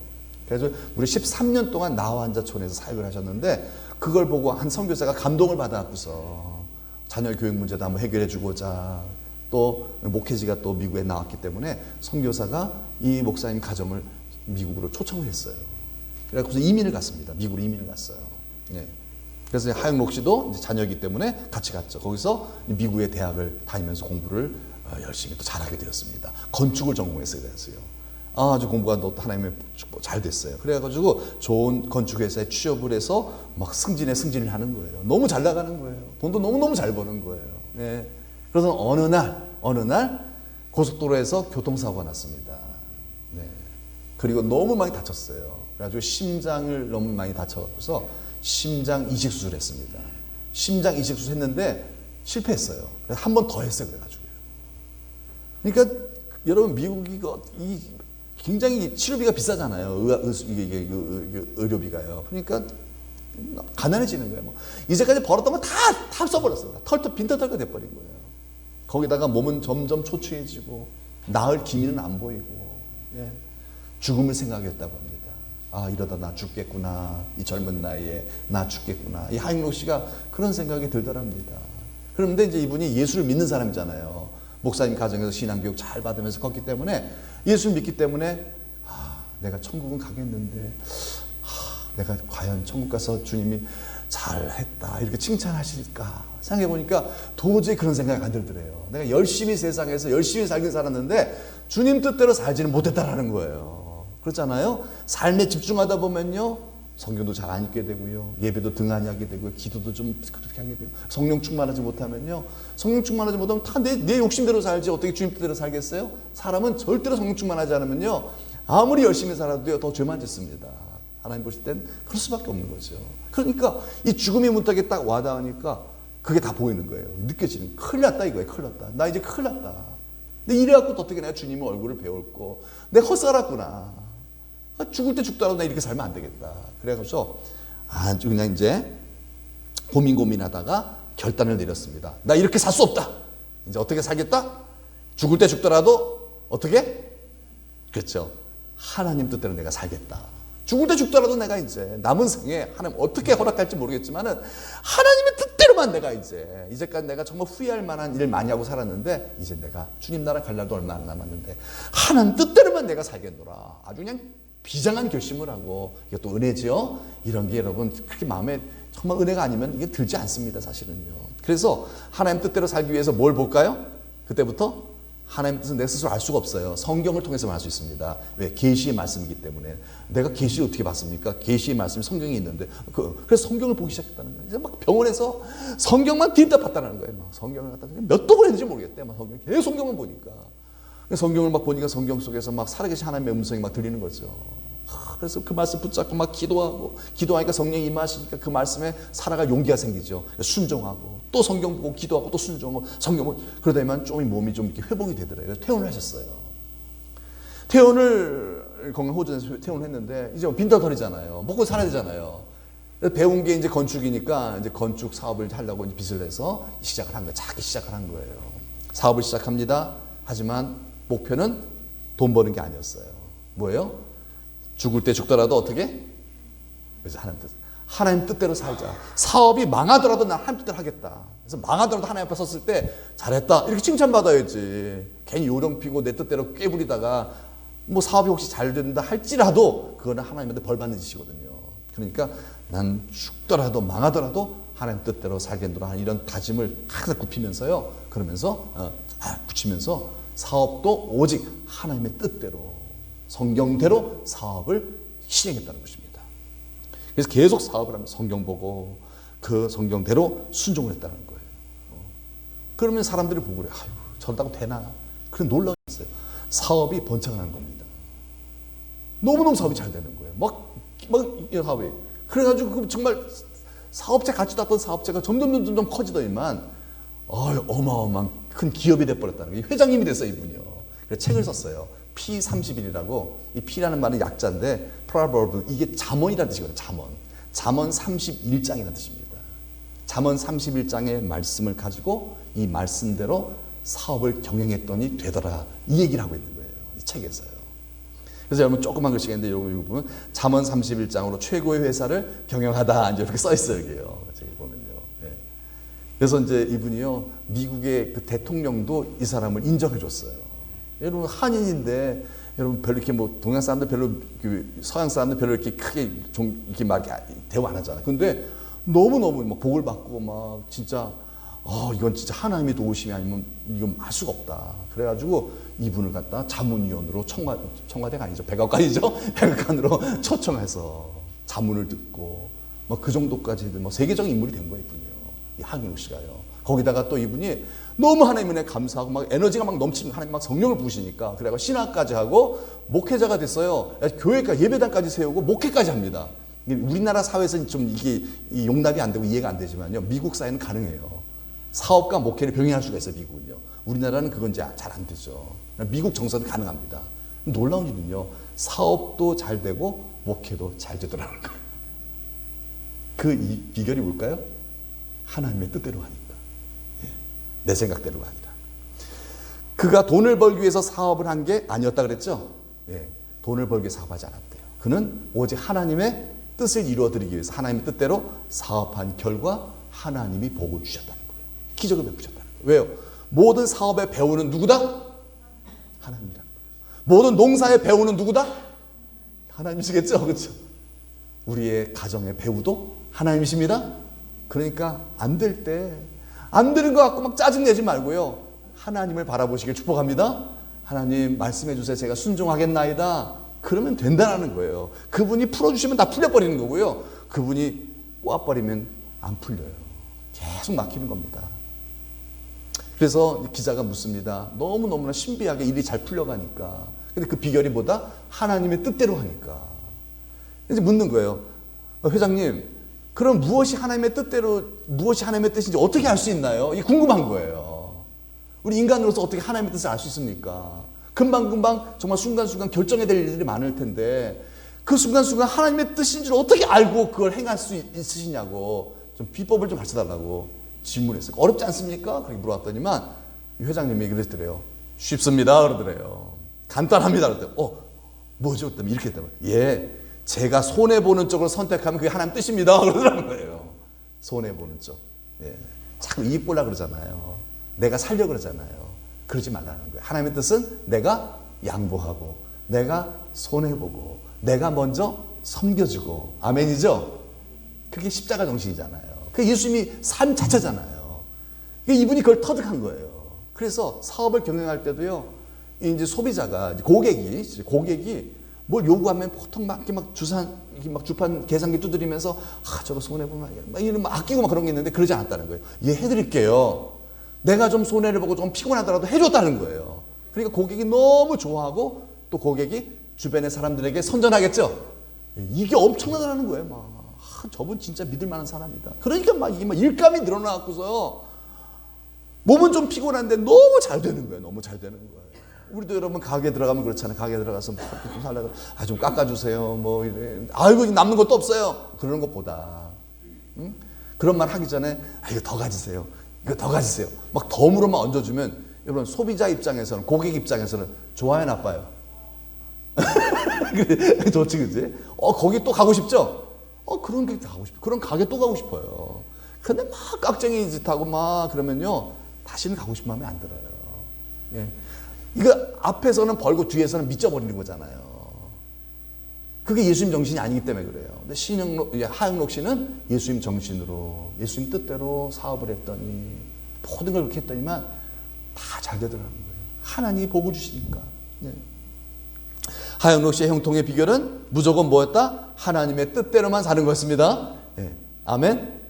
Speaker 1: 그래서 무려 13년 동안 나환자촌에서 사역을 하셨는데 그걸 보고 한 선교사가 감동을 받아갖고서 자녀 교육 문제도 한번 해결해 주고자 또 목회지가 또 미국에 나왔기 때문에 선교사가 이 목사님 가정을 미국으로 초청을 했어요. 그래서 이민을 갔습니다. 미국으로 이민을 갔어요. 예. 그래서 하영록 씨도 이제 자녀이기 때문에 같이 갔죠. 거기서 미국의 대학을 다니면서 공부를 열심히 또 잘하게 되었습니다. 건축을 전공했어요. 그래서요. 아주 공부가 또 하나님의 잘 됐어요. 그래가지고 좋은 건축회사에 취업을 해서 막 승진을 하는 거예요. 너무 잘 나가는 거예요. 돈도 너무너무 잘 버는 거예요. 예. 그래서 어느 날 고속도로에서 교통사고가 났습니다. 네. 그리고 너무 많이 다쳤어요. 그래가지고 심장을 너무 많이 다쳐서 심장 이식 수술했습니다. 심장 이식 수술했는데 실패했어요. 한 번 더 했어요. 그래가지고요. 그러니까 여러분 미국이 굉장히 치료비가 비싸잖아요. 의료비가요. 그러니까 가난해지는 거예요. 뭐. 이제까지 벌었던 거 다 써버렸어요. 빈털 털거 돼버린 거예요. 거기다가 몸은 점점 초췌해지고 나을 기미는 안 보이고 예. 죽음을 생각했다고 합니다. 이러다 나 죽겠구나. 이 젊은 나이에 나 죽겠구나. 이 하영록 씨가 그런 생각이 들더랍니다. 그런데 이제 이분이 예수를 믿는 사람이잖아요. 목사님 가정에서 신앙교육 잘 받으면서 컸기 때문에 예수를 믿기 때문에 내가 천국은 가겠는데 내가 과연 천국 가서 주님이 잘했다 이렇게 칭찬하실까 생각해보니까 도저히 그런 생각이 안 들더래요. 내가 열심히 세상에서 열심히 살긴 살았는데 주님 뜻대로 살지는 못했다라는 거예요. 그렇잖아요. 삶에 집중하다 보면요 성경도 잘 안 읽게 되고요 예배도 등한히 하게 되고요 기도도 좀 그렇게 하게 되고 성령 충만하지 못하면요 성령 충만하지 못하면 다 내 욕심대로 살지 어떻게 주님 뜻대로 살겠어요? 사람은 절대로 성령 충만하지 않으면요 아무리 열심히 살아도요 더 죄만 짓습니다. 하나님 보실 땐 그럴 수밖에 없는 거죠. 그러니까 이 죽음의 문턱에 딱 와닿으니까 그게 다 보이는 거예요. 느껴지는 큰일 났다 이거예요. 큰일 났다. 나 이제 큰일 났다. 근데 이래갖고 어떻게 내가 주님의 얼굴을 배울고 내가 헛살았구나. 죽을 때 죽더라도 나 이렇게 살면 안 되겠다. 그래서 아주 그냥 이제 고민하다가 결단을 내렸습니다. 나 이렇게 살 수 없다. 이제 어떻게 살겠다? 죽을 때 죽더라도 어떻게? 그렇죠. 하나님 뜻대로 내가 살겠다. 죽을 때 죽더라도 내가 이제 남은 생에 하나님 어떻게 허락할지 모르겠지만은 하나님의 뜻대로 뜻대로만 내가 이제까지 내가 정말 후회할 만한 일을 많이 하고 살았는데 이제 내가 주님 나라 갈 날도 얼마 안 남았는데 하나님 뜻대로만 내가 살겠노라. 아주 그냥 비장한 결심을 하고, 이것도 은혜지요. 이런 게 여러분 그렇게 마음에 정말 은혜가 아니면 이게 들지 않습니다, 사실은요. 그래서 하나님 뜻대로 살기 위해서 뭘 볼까요? 그때부터 하나님 뜻은 내 스스로 알 수가 없어요. 성경을 통해서만 알 수 있습니다. 왜? 계시의 말씀이기 때문에. 내가 계시를 어떻게 봤습니까? 계시의 말씀이 성경에 있는데 그래서 성경을 보기 시작했다는 거예요. 이제 막 병원에서 성경만 뒤집다 봤다는 거예요. 막 성경을 갖다 몇 독을 했는지 모르겠대. 막 성경 계속 성경만 보니까. 성경을 막 보니까 성경 속에서 막 살아계신 하나님의 음성이 막 들리는 거죠. 그래서 그 말씀 붙잡고 막 기도하니까 성령이 임하시니까 그 말씀에 살아갈 용기가 생기죠. 순종하고 또 성경 보고 기도하고 또 순종하고 성경 보고 그러다만 좀 몸이 좀 이렇게 회복이 되더라고요. 퇴원을 하셨어요. 퇴원을 건강 호전에서 퇴원을 했는데 이제 빈털터리잖아요. 먹고 살아야 되잖아요. 배운 게 이제 건축이니까 이제 건축 사업을 하려고 이제 빚을 내서 시작을 한 거예요. 작게 시작을 한 거예요. 사업을 시작합니다. 하지만 목표는 돈 버는 게 아니었어요. 뭐예요? 죽을 때 죽더라도 어떻게? 그래서 하나님 뜻대로 살자. 사업이 망하더라도 난 하나님 뜻대로 하겠다. 그래서 망하더라도 하나님 앞에 섰을 때 잘했다 이렇게 칭찬받아야지. 괜히 요령 피고 내 뜻대로 꾀부리다가 뭐 사업이 혹시 잘 된다 할지라도 그거는 하나님한테 벌 받는 짓이거든요. 그러니까 난 죽더라도 망하더라도 하나님 뜻대로 살겠노라 하는 이런 다짐을 항상 굽히면서요. 그러면서 붙이면서 사업도 오직 하나님의 뜻대로 성경대로 사업을 실행했다는 것입니다. 그래서 계속 사업을 하면서 성경 보고 그 성경대로 순종을 했다는 거예요. 그러면 사람들이 보고 그래. 아유, 저런다고 되나? 그런 놀라웠어요. 사업이 번창하는 겁니다. 너무너무 사업이 잘 되는 거예요. 막 사업이. 그래가지고 정말 사업체 같이 땄던 사업체가 점점 커지더니만 어마어마한 큰 기업이 돼버렸다는 거예요. 회장님이 됐어요, 이분이요. 그래서 책을 썼어요. P31이라고. 이 P라는 말은 약자인데 proverb, 이게 잠언이라는 뜻이거든요. 잠언 31장이라는 뜻입니다. 잠언 31장의 말씀을 가지고 이 말씀대로 사업을 경영했더니 되더라, 이 얘기를 하고 있는 거예요, 이 책에서요. 그래서 여러분 조그만 글씨가 있는데 여기 보면 잠언 31장으로 최고의 회사를 경영하다 이제 이렇게 써 있어요, 여기요. 저기 보면요. 네. 그래서 이제 이분이요, 미국의 그 대통령도 이 사람을 인정해 줬어요. 여러분 한인인데 여러분 별로 이렇게 뭐 동양 사람들 별로 서양 사람들 별로 이렇게 크게 이렇게 막 대우 안 하잖아요. 근데 너무너무 막 복을 받고 막 진짜 이건 진짜 하나님의 도우심이 아니면 이건 할 수가 없다. 그래가지고 이분을 갖다 자문위원으로 청와대가 아니죠, 백악관이죠. 백악관으로 초청해서 자문을 듣고 막 그 정도까지 뭐 세계적인 인물이 된 거예요, 이분이요. 이 하경욱 씨가요. 거기다가 또 이분이 너무 하나님 은혜에 감사하고 막 에너지가 막 넘치면 하나님 막 성령을 부으시니까 그래가 신학까지 하고 목회자가 됐어요. 교회까지 예배당까지 세우고 목회까지 합니다. 우리나라 사회에서는 좀 이게 용납이 안 되고 이해가 안 되지만요, 미국 사회는 가능해요. 사업과 목회를 병행할 수가 있어요, 미국은요. 우리나라는 그건 이제 잘 안 되죠. 미국 정서는 가능합니다. 놀라운 일은요, 사업도 잘 되고 목회도 잘 되더라는 거예요. 그 비결이 뭘까요? 하나님의 뜻대로 하니까. 내 생각대로가 아니라. 그가 돈을 벌기 위해서 사업을 한 게 아니었다 그랬죠? 돈을 벌기 위해서 사업하지 않았대요. 그는 오직 하나님의 뜻을 이루어드리기 위해서 하나님의 뜻대로 사업한 결과 하나님이 복을 주셨다는 거예요. 기적을 베푸셨다는 거예요. 왜요? 모든 사업의 배우는 누구다? 하나님이라는 거예요. 모든 농사의 배우는 누구다? 하나님이시겠죠? 그렇죠? 우리의 가정의 배우도 하나님이십니다. 그러니까 안 될 때 안 되는 것 같고 막 짜증내지 말고요, 하나님을 바라보시길 축복합니다. 하나님 말씀해 주세요. 제가 순종하겠나이다. 그러면 된다는 거예요. 그분이 풀어주시면 다 풀려버리는 거고요, 그분이 꼬아버리면 안 풀려요. 계속 막히는 겁니다. 그래서 기자가 묻습니다. 너무너무나 신비하게 일이 잘 풀려가니까. 근데 그 비결이 뭐다? 하나님의 뜻대로 하니까. 이제 묻는 거예요. 회장님, 그럼 무엇이 하나님의 뜻대로, 무엇이 하나님의 뜻인지 어떻게 알 수 있나요? 이게 궁금한 거예요. 우리 인간으로서 어떻게 하나님의 뜻을 알 수 있습니까? 금방금방 정말 순간순간 결정해야 될 일들이 많을 텐데 그 순간순간 하나님의 뜻인 줄 어떻게 알고 그걸 행할 수 있으시냐고 좀 비법을 좀 가르쳐달라고 질문했어요. 어렵지 않습니까? 그렇게 물어봤더니만 이 회장님이 그랬더래요. 쉽습니다. 그러더래요. 간단합니다. 그랬더니 뭐죠? 그랬더니 이렇게 했더니 제가 손해보는 쪽을 선택하면 그게 하나님 뜻입니다. 그러더라는 거예요. 손해보는 쪽. 예. 자꾸 이익 보려고 그러잖아요. 내가 살려고 그러잖아요. 그러지 말라는 거예요. 하나님의 뜻은 내가 양보하고 내가 손해보고 내가 먼저 섬겨주고, 아멘이죠? 그게 십자가 정신이잖아요. 그게 예수님이 삶 자체잖아요. 이분이 그걸 터득한 거예요. 그래서 사업을 경영할 때도요, 이제 소비자가, 고객이 뭘 요구하면 보통 막 이렇게 막 주판 계산기 두드리면서 저거 손해보면 막 이런 막 아끼고 막 그런 게 있는데, 그러지 않았다는 거예요. 예, 해드릴게요. 내가 좀 손해를 보고 좀 피곤하더라도 해줬다는 거예요. 그러니까 고객이 너무 좋아하고 또 고객이 주변의 사람들에게 선전하겠죠. 이게 엄청나다는 거예요. 막 저분 진짜 믿을 만한 사람이다. 그러니까 막 이게 막 일감이 늘어나고서 몸은 좀 피곤한데 너무 잘 되는 거예요. 너무 잘 되는 거예요. 우리도 여러분 가게 들어가면 그렇잖아요. 가게 들어가서 좀 살려고 좀 깎아주세요. 뭐 이래. 아이고 남는 것도 없어요. 그러는 것보다 그런 말 하기 전에 이거 더 가지세요. 이거 더 가지세요. 막 덤으로만 얹어주면 여러분 소비자 입장에서는, 고객 입장에서는 좋아요, 나빠요? 그래, 좋지, 그지? 거기 또 가고 싶죠? 그런 게 가고 싶어. 그런 가게 또 가고 싶어요. 근데 막 깍쟁이 짓하고 막 그러면요, 다시는 가고 싶은 마음이 안 들어요. 예. 이거 앞에서는 벌고 뒤에서는 미쳐버리는 거잖아요. 그게 예수님 정신이 아니기 때문에 그래요. 근데 하영록 씨는 예수님 정신으로, 예수님 뜻대로 사업을 했더니, 모든 걸 그렇게 했더니만 다 잘 되더라는 거예요. 하나님이 복을 주시니까. 네. 하영록 씨의 형통의 비결은 무조건 뭐였다? 하나님의 뜻대로만 사는 거였습니다. 네. 아멘?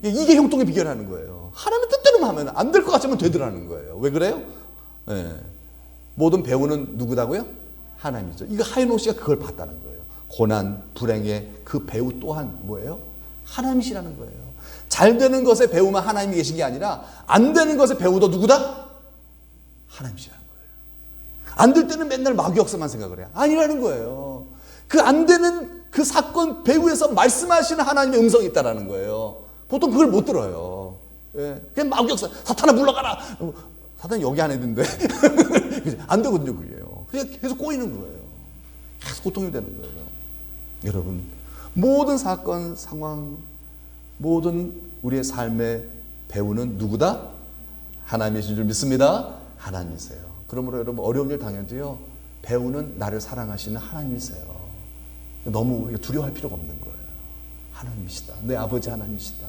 Speaker 1: 이게 형통의 비결이라는 거예요. 하나님의 뜻대로만 하면 안 될 것 같지만 되더라는 거예요. 왜 그래요? 네. 모든 배우는 누구다고요? 하나님이죠. 이거 하영록 씨가 그걸 봤다는 거예요. 고난, 불행의 그 배우 또한 뭐예요? 하나님이시라는 거예요. 잘 되는 것에 배우만 하나님이 계신 게 아니라 안 되는 것에 배우도 누구다? 하나님이시라는 거예요. 안 될 때는 맨날 마귀 역사만 생각을 해요. 아니라는 거예요. 그 안 되는 그 사건 배후에서 말씀하시는 하나님의 음성이 있다라는 거예요. 보통 그걸 못 들어요. 예. 그냥 마귀 역사, 사탄아 물러가라. 사탄이 여기 안에 있는데 안 되거든요, 그게요. 그냥 계속 꼬이는 거예요. 계속 고통이 되는 거예요. 여러분, 모든 사건, 상황, 모든 우리의 삶의 배우는 누구다? 하나님이신 줄 믿습니다. 하나님이세요. 그러므로 여러분 어려운 일 당해도요, 배우는 나를 사랑하시는 하나님이세요. 너무 우리가 두려워할 필요가 없는 거예요. 하나님이시다. 내 아버지 하나님이시다.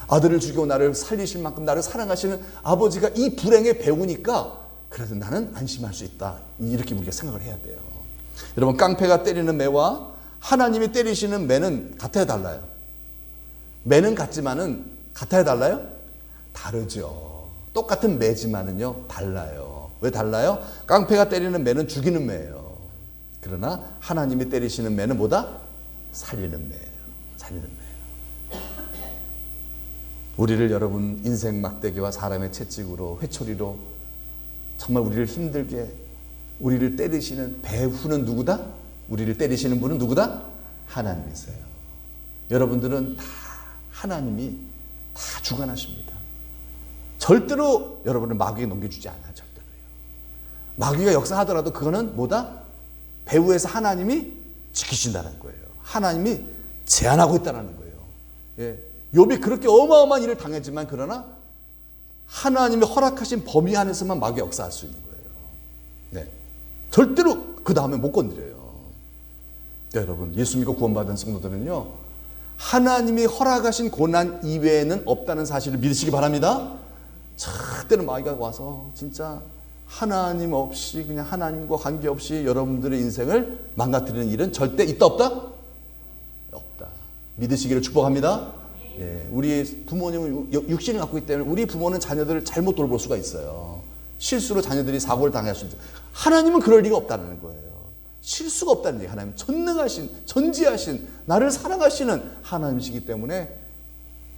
Speaker 1: 아들을 죽이고 나를 살리실 만큼 나를 사랑하시는 아버지가 이 불행의 배우니까 그래도 나는 안심할 수 있다. 이렇게 우리가 생각을 해야 돼요. 여러분, 깡패가 때리는 매와 하나님이 때리시는 매는 같아요, 달라요? 매는 같지만은 같아요, 달라요? 다르죠. 똑같은 매지만은요, 달라요. 왜 달라요? 깡패가 때리는 매는 죽이는 매예요. 그러나 하나님이 때리시는 매는 뭐다? 살리는 매예요. 살리는 매예요. 우리를 여러분 인생 막대기와 사람의 채찍으로, 회초리로 정말 우리를 힘들게, 우리를 때리시는 배후는 누구다? 우리를 때리시는 분은 누구다? 하나님이세요. 여러분들은 다 하나님이 다 주관하십니다. 절대로 여러분을 마귀에게 넘겨주지 않아요. 절대로요. 마귀가 역사하더라도 그거는 뭐다? 배후에서 하나님이 지키신다는 거예요. 하나님이 제한하고 있다는 거예요. 예. 욥이 그렇게 어마어마한 일을 당했지만 그러나 하나님이 허락하신 범위 안에서만 마귀가 역사할 수 있는 거예요. 네. 절대로 그 다음에 못 건드려요. 네, 여러분, 예수 믿고 구원받은 성도들은요, 하나님이 허락하신 고난 이외에는 없다는 사실을 믿으시기 바랍니다. 절대로 마귀가 와서 진짜 하나님 없이, 그냥 하나님과 관계없이 여러분들의 인생을 망가뜨리는 일은 절대 있다 없다? 없다. 믿으시기를 축복합니다. 예, 우리 부모님은 육신을 갖고 있기 때문에 우리 부모는 자녀들을 잘못 돌볼 수가 있어요. 실수로 자녀들이 사고를 당할 수 있어요. 하나님은 그럴 리가 없다는 거예요. 실수가 없다는 얘기. 하나님 전능하신, 전지하신, 나를 사랑하시는 하나님이시기 때문에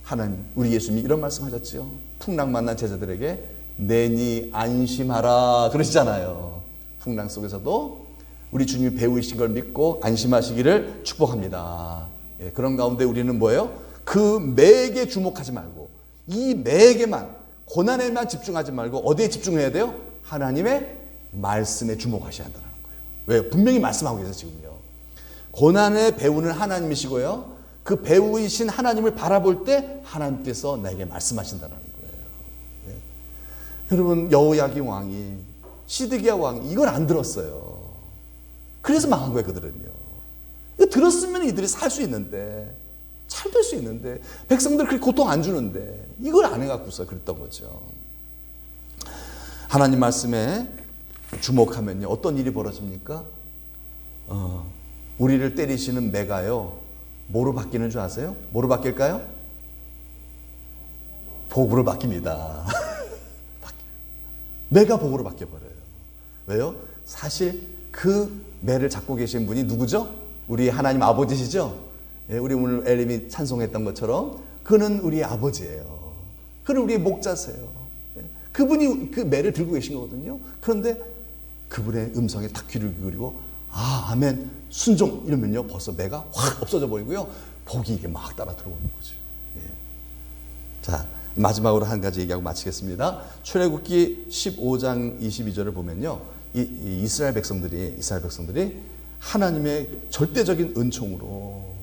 Speaker 1: 하나님, 우리 예수님이 이런 말씀하셨죠. 풍랑 만난 제자들에게 내니 안심하라 그러시잖아요. 풍랑 속에서도 우리 주님이 배우이신 걸 믿고 안심하시기를 축복합니다. 예, 그런 가운데 우리는 뭐예요? 그 매에게 주목하지 말고 이 매에게만, 고난에만 집중하지 말고 어디에 집중해야 돼요? 하나님의 말씀에 주목하셔야 한다는 거예요. 왜? 분명히 말씀하고 계세요. 지금요. 고난의 배우는 하나님이시고요, 그 배우이신 하나님을 바라볼 때 하나님께서 나에게 말씀하신다는 거예요. 예. 여러분 여호야긴 왕이 시드기야 왕이 이걸 안 들었어요. 그래서 망한 거예요. 그들은요. 이거 들었으면 이들이 살 수 있는데 잘 될 수 있는데 백성들 그렇게 고통 안 주는데 이걸 안 해갖고서 그랬던 거죠. 하나님 말씀에 주목하면요 어떤 일이 벌어집니까? 우리를 때리시는 매가요 뭐로 바뀌는 줄 아세요? 뭐로 바뀔까요? 복으로 바뀝니다. 매가 복으로 바뀌어버려요. 왜요? 사실 그 매를 잡고 계신 분이 누구죠? 우리 하나님 아버지시죠? 예, 우리 오늘 엘림이 찬송했던 것처럼 그는 우리의 아버지예요. 그는 우리의 목자세요. 예, 그분이 그 매를 들고 계신 거거든요. 그런데 그분의 음성에 딱 귀를 기울이고 아 아멘 순종 이러면요 벌써 매가 확 없어져 버리고요 복이 이게 막 따라 들어오는 거죠. 예. 자 마지막으로 한 가지 얘기하고 마치겠습니다. 출애굽기 15장 22절을 보면요 이 이스라엘 백성들이 하나님의 절대적인 은총으로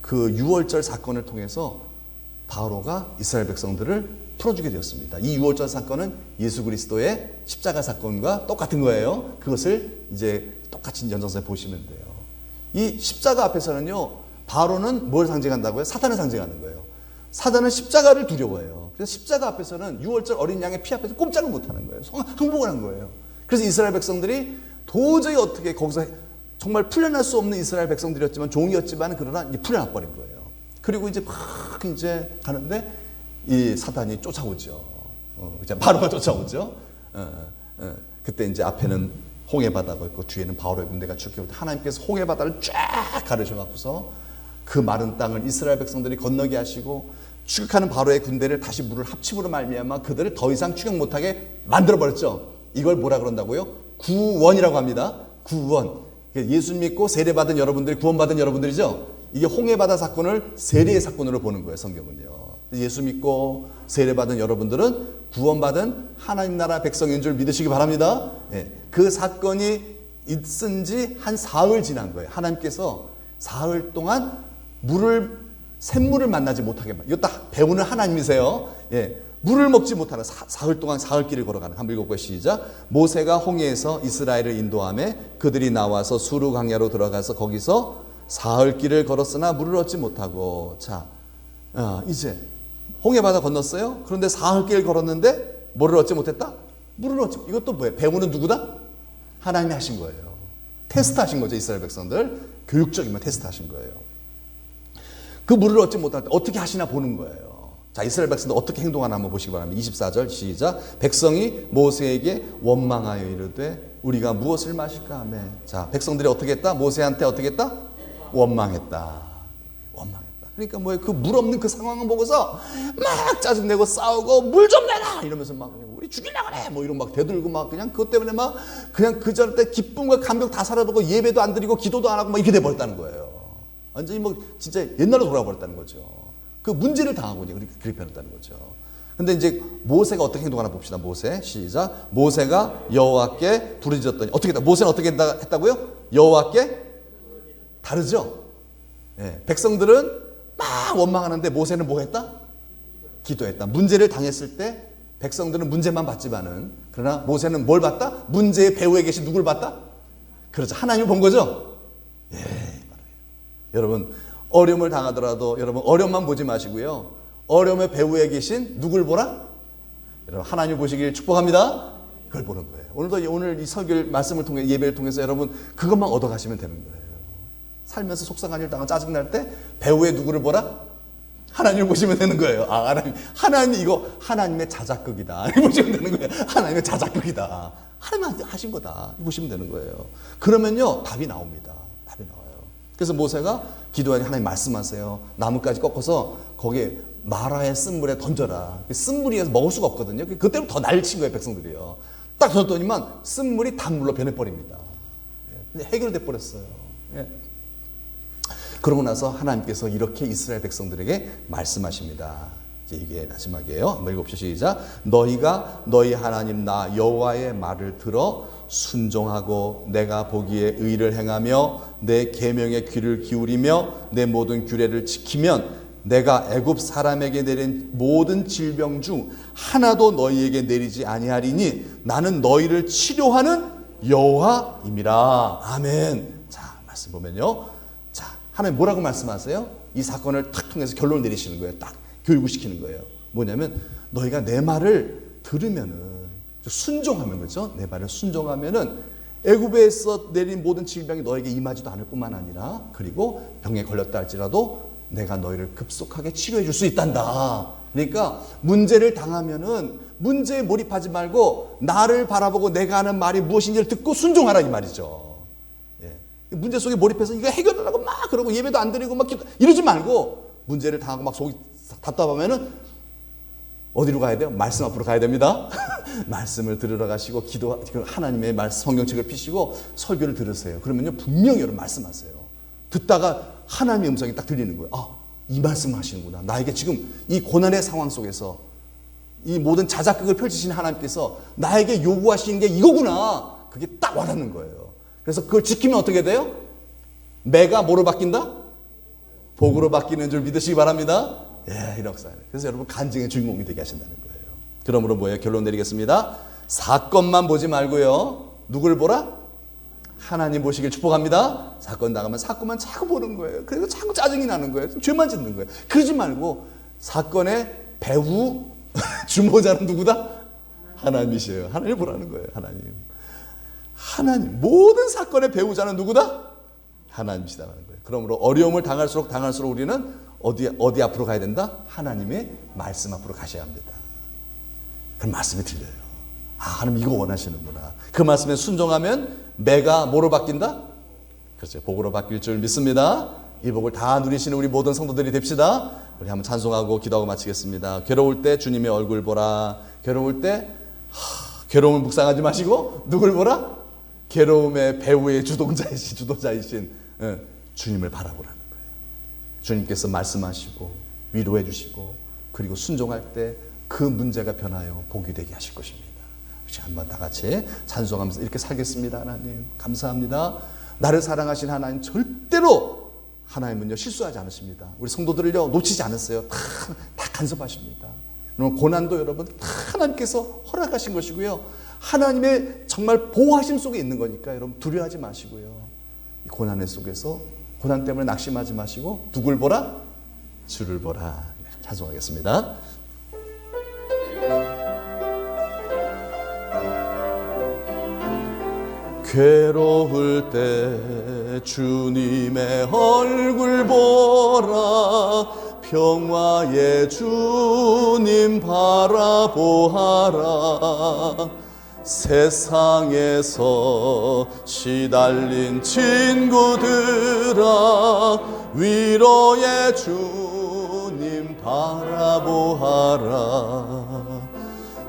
Speaker 1: 그 유월절 사건을 통해서 바로가 이스라엘 백성들을 풀어주게 되었습니다. 이 유월절 사건은 예수 그리스도의 십자가 사건과 똑같은 거예요. 그것을 이제 똑같이 연장선에 보시면 돼요. 이 십자가 앞에서는요, 바로는 뭘 상징한다고요? 사탄을 상징하는 거예요. 사탄은 십자가를 두려워해요. 그래서 십자가 앞에서는 유월절 어린 양의 피 앞에서 꼼짝을 못하는 거예요. 항복을 한 거예요. 그래서 이스라엘 백성들이 도저히 어떻게 거기서 정말 풀려날 수 없는 이스라엘 백성들이었지만 종이었지만 그러나 이제 풀려나 버린 거예요. 그리고 이제 막 이제 가는데 이 사탄이 쫓아오죠. 이제 바로가 쫓아오죠. 그때 이제 앞에는 홍해 바다가 있고 뒤에는 바로의 군대가 출격할 때 하나님께서 홍해 바다를 쫙 가르쳐 갖고서 그 마른 땅을 이스라엘 백성들이 건너게 하시고 추격하는 바로의 군대를 다시 물을 합침으로 말미암아 그들을 더 이상 추격 못하게 만들어 버렸죠. 이걸 뭐라 그런다고요? 구원이라고 합니다. 구원. 예수 믿고 세례받은 여러분들이 구원받은 여러분들이죠. 이게 홍해바다 사건을 세례의 사건으로 보는 거예요. 성경은요. 예수 믿고 세례받은 여러분들은 구원받은 하나님 나라 백성인 줄 믿으시기 바랍니다. 예, 그 사건이 있은 지 한 사흘 지난 거예요. 하나님께서 사흘 동안 샘물을 만나지 못하게 이거 딱 배우는 하나님이세요. 예, 물을 먹지 못하는 사흘 동안 사흘길을 걸어가는 한번 읽어볼까요? 시작. 모세가 홍해에서 이스라엘을 인도하며 그들이 나와서 수르 광야로 들어가서 거기서 사흘길을 걸었으나 물을 얻지 못하고 자 이제 홍해 바다 건넜어요. 그런데 사흘길 걸었는데 뭐를 얻지 못했다? 물을 얻지. 이것도 뭐예요? 배우는 누구다? 하나님이 하신 거예요. 테스트하신 거죠. 이스라엘 백성들 교육적이면 테스트하신 거예요. 그 물을 얻지 못할 때 어떻게 하시나 보는 거예요. 자, 이스라엘 백성들 어떻게 행동하나 한번 보시기 바랍니다. 24절 시작. 백성이 모세에게 원망하여 이르되 우리가 무엇을 마실까 하며 자, 백성들이 어떻게 했다? 모세한테 어떻게 했다? 원망했다. 그러니까 뭐예요? 그 물 없는 그 상황을 보고서 막 짜증내고 싸우고 물 좀 내라 이러면서 막 우리 죽이려고 그래 뭐 이런 막 대들고 막 그냥 그것 때문에 막 그냥 그 전 때 기쁨과 감격 다 사라지고 예배도 안 드리고 기도도 안 하고 막 이렇게 돼 버렸다는 거예요. 완전히 뭐 진짜 옛날로 돌아가 버렸다는 거죠. 그 문제를 당하고 그렇게 변했다는 거죠. 근데 이제 모세가 어떻게 행동하나 봅시다. 모세 시작. 모세가 여호와께 부르짖었더니 어떻게 했다? 모세는 어떻게 했다고요? 여호와께 다르죠. 예, 백성들은 막 원망하는데 모세는 뭐 했다? 기도했다. 문제를 당했을 때 백성들은 문제만 봤지만은 그러나 모세는 뭘 봤다? 문제의 배후에 계신 누굴 봤다? 그렇죠. 하나님을 본 거죠. 예, 여러분 어려움을 당하더라도 여러분 어려움만 보지 마시고요. 어려움의 배후에 계신 누굴 보라? 여러분 하나님을 보시길 축복합니다. 그걸 보는 거예요. 오늘 이 설교 말씀을 통해 예배를 통해서 여러분 그것만 얻어가시면 되는 거예요. 살면서 속상한 일 당하고 짜증날 때 배후에 누구를 보라? 하나님을 보시면 되는 거예요. 아, 하나님 이거 하나님의 자작극이다. 이렇게 보시면 되는 거예요. 하나님의 자작극이다. 하나님 하신 거다. 보시면 되는 거예요. 그러면요 답이 나옵니다. 답이 나와요. 그래서 모세가 기도하니 하나님 말씀하세요. 나뭇가지 꺾어서 거기에 마라의 쓴물에 던져라. 쓴물이 먹을 수가 없거든요. 그때부터 더 난리 친 거예요. 백성들이요. 딱 던졌더니만 쓴물이 단물로 변해버립니다. 근데 해결돼 버렸어요. 예. 그러고 나서 하나님께서 이렇게 이스라엘 백성들에게 말씀하십니다. 이제 이게 마지막이에요. 한번 읽어봅시다. 시작. 너희가 너희 하나님 나 여호와의 말을 들어 순종하고 내가 보기에 의를 행하며 내 계명에 귀를 기울이며 내 모든 규례를 지키면 내가 애굽 사람에게 내린 모든 질병 중 하나도 너희에게 내리지 아니하리니 나는 너희를 치료하는 여호와임이라. 아멘. 자, 말씀 보면요. 자, 하나님 뭐라고 말씀하세요? 이 사건을 탁 통해서 결론을 내리시는 거예요. 딱 교육을 시키는 거예요. 뭐냐면 너희가 내 말을 들으면은 순종하면, 그렇죠? 내 말을 순종하면은 애굽에서 내린 모든 질병이 너에게 임하지도 않을 뿐만 아니라, 그리고 병에 걸렸다 할지라도 내가 너희를 급속하게 치료해 줄 수 있단다. 그러니까 문제를 당하면은 문제에 몰입하지 말고 나를 바라보고 내가 하는 말이 무엇인지를 듣고 순종하라, 이 말이죠. 예. 문제 속에 몰입해서 이거 해결하라고 막 그러고 예배도 안 드리고 막 이러지 말고, 문제를 당하고 막 속이 답답하면은 어디로 가야 돼요? 말씀 앞으로 가야 됩니다. 말씀을 들으러 가시고 하나님의 말씀 성경책을 피시고 설교를 들으세요. 그러면요 분명히 여러분 말씀하세요. 듣다가 하나님의 음성이 딱 들리는 거예요. 아, 이 말씀 하시는구나. 나에게 지금 이 고난의 상황 속에서 이 모든 자작극을 펼치신 하나님께서 나에게 요구하시는 게 이거구나. 그게 딱 와닿는 거예요. 그래서 그걸 지키면 어떻게 돼요? 매가 뭐로 바뀐다? 복으로 바뀌는 줄 믿으시기 바랍니다. 예, 이렇게. 그래서 여러분 간증의 주인공이 되게 하신다는 거예요. 그러므로 뭐예요? 결론 내리겠습니다. 사건만 보지 말고요. 누굴 보라? 하나님 보시길 축복합니다. 사건 나가면 사건만 자꾸 보는 거예요. 그래서 자꾸 짜증이 나는 거예요. 죄만 짓는 거예요. 그러지 말고 사건의 배후 주모자는 누구다? 하나님이시에요. 하나님 보라는 거예요. 하나님. 모든 사건의 배우자는 누구다? 하나님이시다는 거예요. 그러므로 어려움을 당할수록 우리는 어디 앞으로 가야 된다? 하나님의 말씀 앞으로 가셔야 합니다. 그럼 말씀이 들려요. 아, 하나님 이거 원하시는구나. 그 말씀에 순종하면 매가 뭐로 바뀐다? 그렇죠. 복으로 바뀔 줄 믿습니다. 이 복을 다 누리시는 우리 모든 성도들이 됩시다. 우리 한번 찬송하고 기도하고 마치겠습니다. 괴로울 때 주님의 얼굴 보라. 괴로울 때 괴로움을 묵상하지 마시고 누굴 보라? 괴로움의 배후의 주도자이신 주님을 바라보라는 거예요. 주님께서 말씀하시고 위로해 주시고 그리고 순종할 때 그 문제가 변하여 복이 되게 하실 것입니다. 한번 다 같이 찬송하면서 이렇게 살겠습니다. 하나님 감사합니다. 나를 사랑하신 하나님, 절대로 하나님은요 실수하지 않으십니다. 우리 성도들을요 놓치지 않으세요. 다 간섭하십니다. 그럼 고난도 여러분 다 하나님께서 허락하신 것이고요. 하나님의 정말 보호하심 속에 있는 거니까 여러분 두려워하지 마시고요. 이 고난 속에서 고난 때문에 낙심하지 마시고 누굴 보라? 주를 보라. 찬송하겠습니다. 괴로울 때 주님의 얼굴 보라. 평화의 주님 바라보아라. 세상에서 시달린 친구들아, 위로의 주님 바라보아라.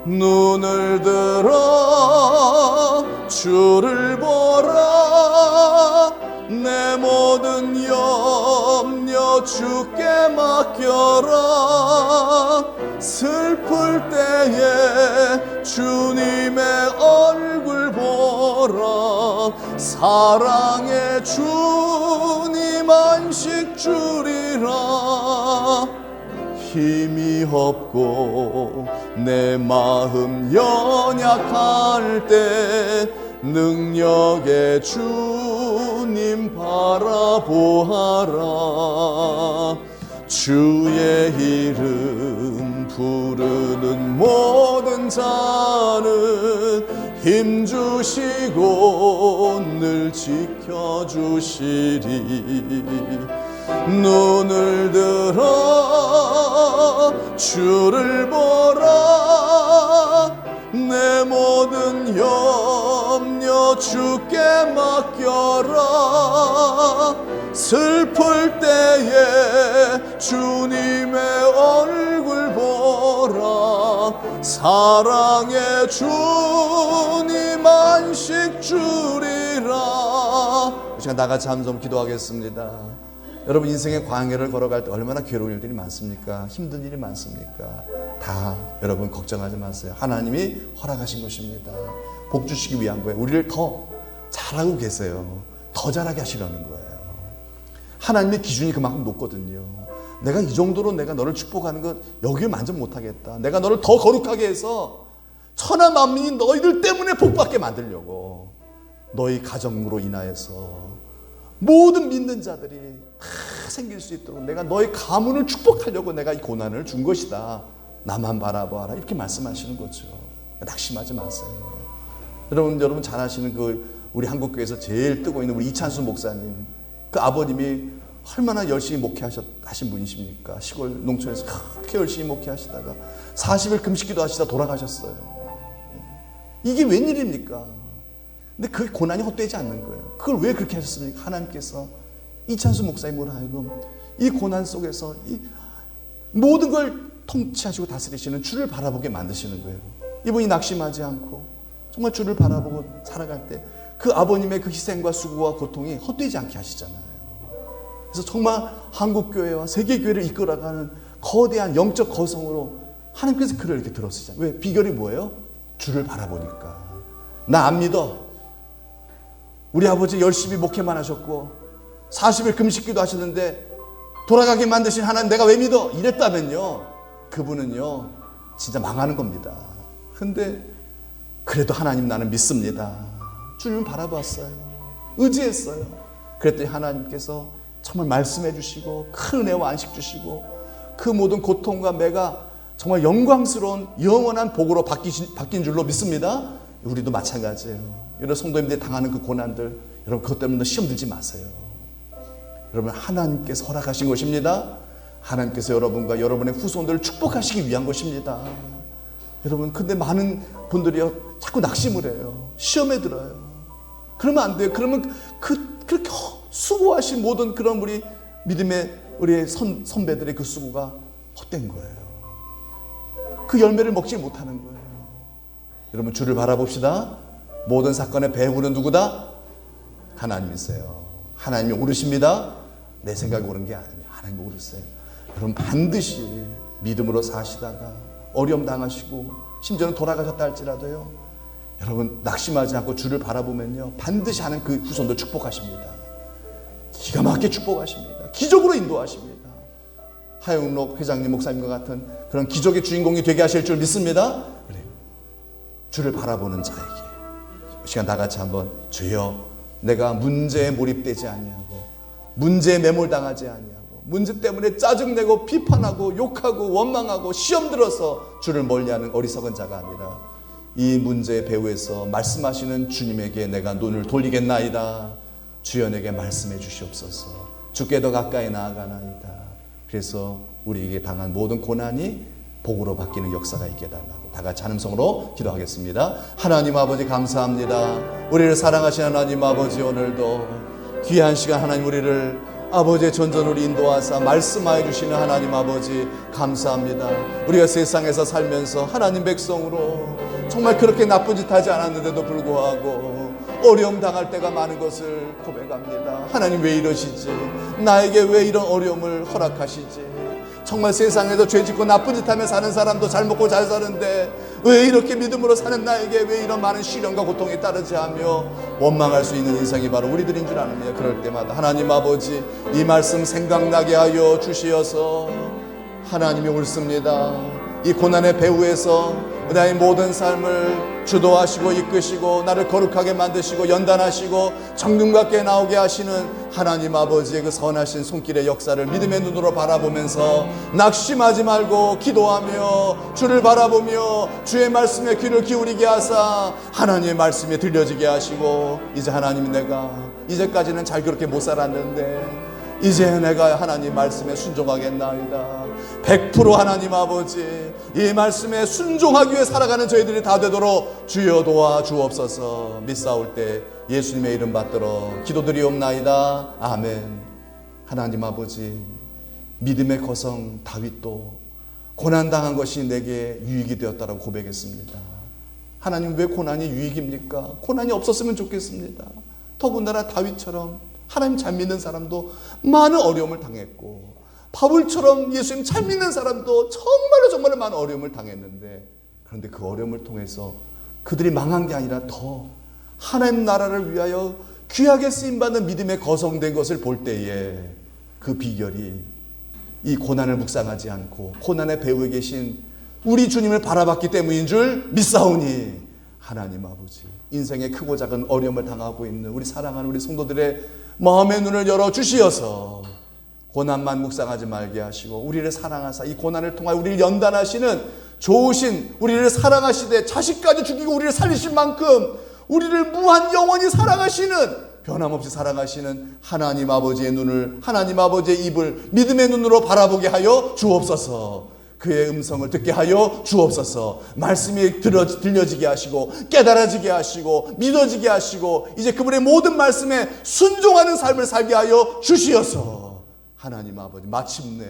Speaker 1: 눈을 들어 주를 보라. 내 모든 염려 주께 맡겨라. 슬플 때에 주님의 얼굴 보라. 사랑의 주님 안식 주리라. 힘이 없고 내 마음 연약할 때 능력의 주님 바라보아라. 주의 이름 부르는 모든 자는 힘주시고 늘 지켜주시리. 눈을 들어 주를 보라. 내 모든 염려 주께 맡겨라. 슬플 때에 주님의 얼굴 보라. 사랑의 주님 안식 주리라. 이 시간 다 같이 한번 기도하겠습니다. 여러분 인생의 광야를 걸어갈 때 얼마나 괴로운 일들이 많습니까? 힘든 일이 많습니까? 다 여러분 걱정하지 마세요. 하나님이 허락하신 것입니다. 복 주시기 위한 거예요. 우리를 더 잘하고 계세요. 더 잘하게 하시려는 거예요. 하나님의 기준이 그만큼 높거든요. 내가 이 정도로 내가 너를 축복하는 것 여기에 만족 못하겠다. 내가 너를 더 거룩하게 해서 천하 만민이 너희들 때문에 복받게 만들려고, 너희 가정으로 인하여서 모든 믿는 자들이 다 생길 수 있도록 내가 너희 가문을 축복하려고 내가 이 고난을 준 것이다. 나만 바라봐라. 이렇게 말씀하시는 거죠. 낙심하지 마세요. 여러분 잘 아시는 우리 한국교회에서 제일 뜨고 있는 우리 이찬수 목사님, 그 아버님이 얼마나 열심히 목회하신 분이십니까? 시골 농촌에서 그렇게 열심히 목회하시다가 40일 금식기도 하시다 돌아가셨어요. 이게 웬일입니까? 근데 그 고난이 헛되지 않는 거예요. 그걸 왜 그렇게 하셨습니까? 하나님께서 이찬수 목사님으로 하여금 이 고난 속에서 이 모든 걸 통치하시고 다스리시는 주를 바라보게 만드시는 거예요. 이분이 낙심하지 않고 정말 주를 바라보고 살아갈 때 그 아버님의 그 희생과 수고와 고통이 헛되지 않게 하시잖아요. 그래서 정말 한국교회와 세계교회를 이끌어가는 거대한 영적 거성으로 하나님께서 그를 이렇게 들어쓰잖아요. 왜? 비결이 뭐예요? 주를 바라보니까. 나 안 믿어. 우리 아버지 열심히 목회만 하셨고 40일 금식기도 하셨는데 돌아가게 만드신 하나님 내가 왜 믿어? 이랬다면요, 그분은요 진짜 망하는 겁니다. 근데 그래도 하나님 나는 믿습니다. 주님을 바라봤어요. 의지했어요. 그랬더니 하나님께서 정말 말씀해 주시고 큰 은혜와 안식 주시고 그 모든 고통과 매가 정말 영광스러운 영원한 복으로 바뀐 줄로 믿습니다. 우리도 마찬가지예요. 여러분 성도님들이 당하는 그 고난들, 여러분 그것 때문에 시험 들지 마세요. 여러분 하나님께서 허락하신 것입니다. 하나님께서 여러분과 여러분의 후손들을 축복하시기 위한 것입니다. 여러분 근데 많은 분들이요 자꾸 낙심을 해요. 시험에 들어요. 그러면 안 돼요. 그러면 그렇게 수고하신 모든 그런 우리 믿음의 우리 선배들의 그 수고가 헛된 거예요. 그 열매를 먹지 못하는 거예요. 여러분 주를 바라봅시다. 모든 사건의 배후는 누구다? 하나님이세요. 하나님이 오르십니다. 내 생각이 옳은 게 아니에요. 하나님이 오르세요. 여러분 반드시 믿음으로 사시다가 어려움 당하시고 심지어는 돌아가셨다 할지라도요, 여러분 낙심하지 않고 주를 바라보면요 반드시 하는 그 후손들 축복하십니다. 기가 막히게 축복하십니다. 기적으로 인도하십니다. 하영록 회장님 목사님과 같은 그런 기적의 주인공이 되게 하실 줄 믿습니다. 그래요. 주를 바라보는 자에게 이 시간 다 같이 한번, 주여 내가 문제에 몰입되지 아니하고 문제에 매몰당하지 아니하고 문제 때문에 짜증내고 비판하고 욕하고 원망하고 시험 들어서 주를 멀리하는 어리석은 자가 아니라 이 문제의 배후에서 말씀하시는 주님에게 내가 눈을 돌리겠나이다. 주여 내게 말씀해 주시옵소서. 주께 더 가까이 나아가나이다. 그래서 우리에게 당한 모든 고난이 복으로 바뀌는 역사가 있게 해달라고 다 같이 찬음성으로 기도하겠습니다. 하나님 아버지 감사합니다. 우리를 사랑하시는 하나님 아버지, 오늘도 귀한 시간 하나님 우리를 아버지의 전전으로 인도하사 말씀하여 주시는 하나님 아버지 감사합니다. 우리가 세상에서 살면서 하나님 백성으로 정말 그렇게 나쁜 짓 하지 않았는데도 불구하고 어려움 당할 때가 많은 것을 고백합니다. 하나님 왜 이러시지? 나에게 왜 이런 어려움을 허락하시지? 정말 세상에서 죄짓고 나쁜 짓 하며 사는 사람도 잘 먹고 잘 사는데 왜 이렇게 믿음으로 사는 나에게 왜 이런 많은 시련과 고통이 따르지 하며 원망할 수 있는 인생이 바로 우리들인 줄 아느냐. 그럴 때마다 하나님 아버지 이 말씀 생각나게 하여 주시어서 하나님이 옳습니다. 이 고난의 배후에서 나의 모든 삶을 주도하시고 이끄시고 나를 거룩하게 만드시고 연단하시고 정금같게 나오게 하시는 하나님 아버지의 그 선하신 손길의 역사를 믿음의 눈으로 바라보면서 낙심하지 말고 기도하며 주를 바라보며 주의 말씀에 귀를 기울이게 하사 하나님의 말씀에 들려지게 하시고, 이제 하나님 내가 이제까지는 잘 그렇게 못 살았는데 이제 내가 하나님 말씀에 순종하겠나이다. 100% 하나님 아버지 이 말씀에 순종하기 위해 살아가는 저희들이 다 되도록 주여 도와주옵소서. 믿사올 때 예수님의 이름 받들어 기도드리옵나이다. 아멘. 하나님 아버지, 믿음의 거성 다윗도 고난당한 것이 내게 유익이 되었다라고 고백했습니다. 하나님 왜 고난이 유익입니까? 고난이 없었으면 좋겠습니다. 더군다나 다윗처럼 하나님 잘 믿는 사람도 많은 어려움을 당했고, 바울처럼 예수님 잘 믿는 사람도 정말로 많은 어려움을 당했는데, 그런데 그 어려움을 통해서 그들이 망한 게 아니라 더 하나님 나라를 위하여 귀하게 쓰임받는 믿음에 거성된 것을 볼 때에 그 비결이 이 고난을 묵상하지 않고 고난의 배후에 계신 우리 주님을 바라봤기 때문인 줄 믿사오니, 하나님 아버지, 인생의 크고 작은 어려움을 당하고 있는 우리 사랑하는 우리 성도들의 마음의 눈을 열어주시어서 고난만 묵상하지 말게 하시고, 우리를 사랑하사 이 고난을 통하여 우리를 연단하시는 좋으신, 우리를 사랑하시되 자식까지 죽이고 우리를 살리신 만큼 우리를 무한 영원히 사랑하시는, 변함없이 사랑하시는 하나님 아버지의 눈을, 하나님 아버지의 입을 믿음의 눈으로 바라보게 하여 주옵소서. 그의 음성을 듣게 하여 주옵소서. 말씀이 들려지게 하시고 깨달아지게 하시고 믿어지게 하시고 이제 그분의 모든 말씀에 순종하는 삶을 살게 하여 주시어서, 하나님 아버지, 마침내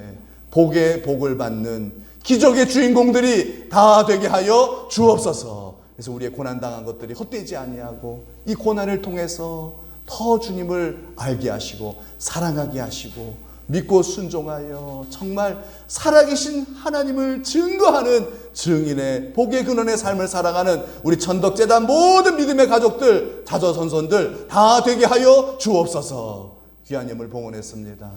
Speaker 1: 복의 복을 받는 기적의 주인공들이 다 되게 하여 주옵소서. 그래서 우리의 고난당한 것들이 헛되지 아니하고 이 고난을 통해서 더 주님을 알게 하시고 사랑하게 하시고 믿고 순종하여 정말 살아계신 하나님을 증거하는 증인의 복의 근원의 삶을 살아가는 우리 천덕재단 모든 믿음의 가족들, 자조선손들 다 되게 하여 주옵소서. 귀한 예물 봉헌했습니다.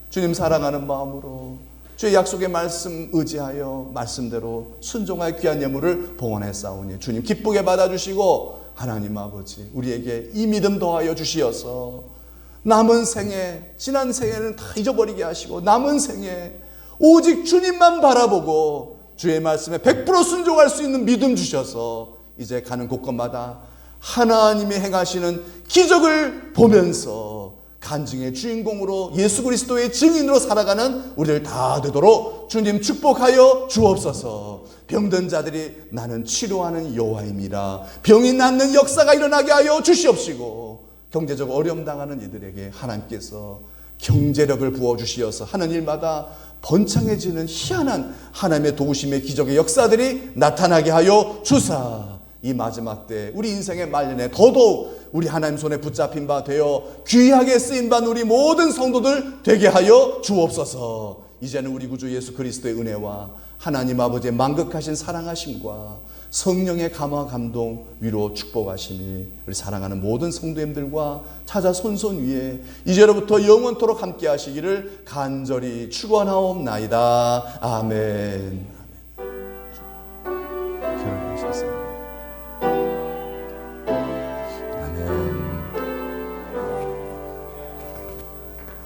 Speaker 1: 주님 사랑하는 마음으로 주의 약속의 말씀 의지하여 말씀대로 순종하여 귀한 예물을 봉헌했사오니 주님 기쁘게 받아주시고, 하나님 아버지, 우리에게 이 믿음 더하여 주시어서 남은 생에, 지난 생에는 다 잊어버리게 하시고 남은 생에 오직 주님만 바라보고 주의 말씀에 100% 순종할 수 있는 믿음 주셔서 이제 가는 곳곳마다 하나님이 행하시는 기적을 보면서 간증의 주인공으로 예수 그리스도의 증인으로 살아가는 우리를 다 되도록 주님 축복하여 주옵소서. 병든 자들이 나는 치료하는 여호와임이라 병이 낫는 역사가 일어나게 하여 주시옵시고, 경제적 어려움 당하는 이들에게 하나님께서 경제력을 부어주시어서 하는 일마다 번창해지는 희한한 하나님의 도우심의 기적의 역사들이 나타나게 하여 주사, 이 마지막 때 우리 인생의 말년에 더더욱 우리 하나님 손에 붙잡힌 바 되어 귀하게 쓰임받은 우리 모든 성도들 되게 하여 주옵소서. 이제는 우리 구주 예수 그리스도의 은혜와 하나님 아버지의 만극하신 사랑하심과 성령의 감화 감동 위로 축복하시니 우리 사랑하는 모든 성도님들과 찾아 손손 위에 이제로부터 영원토록 함께 하시기를 간절히 축원하옵나이다. 아멘.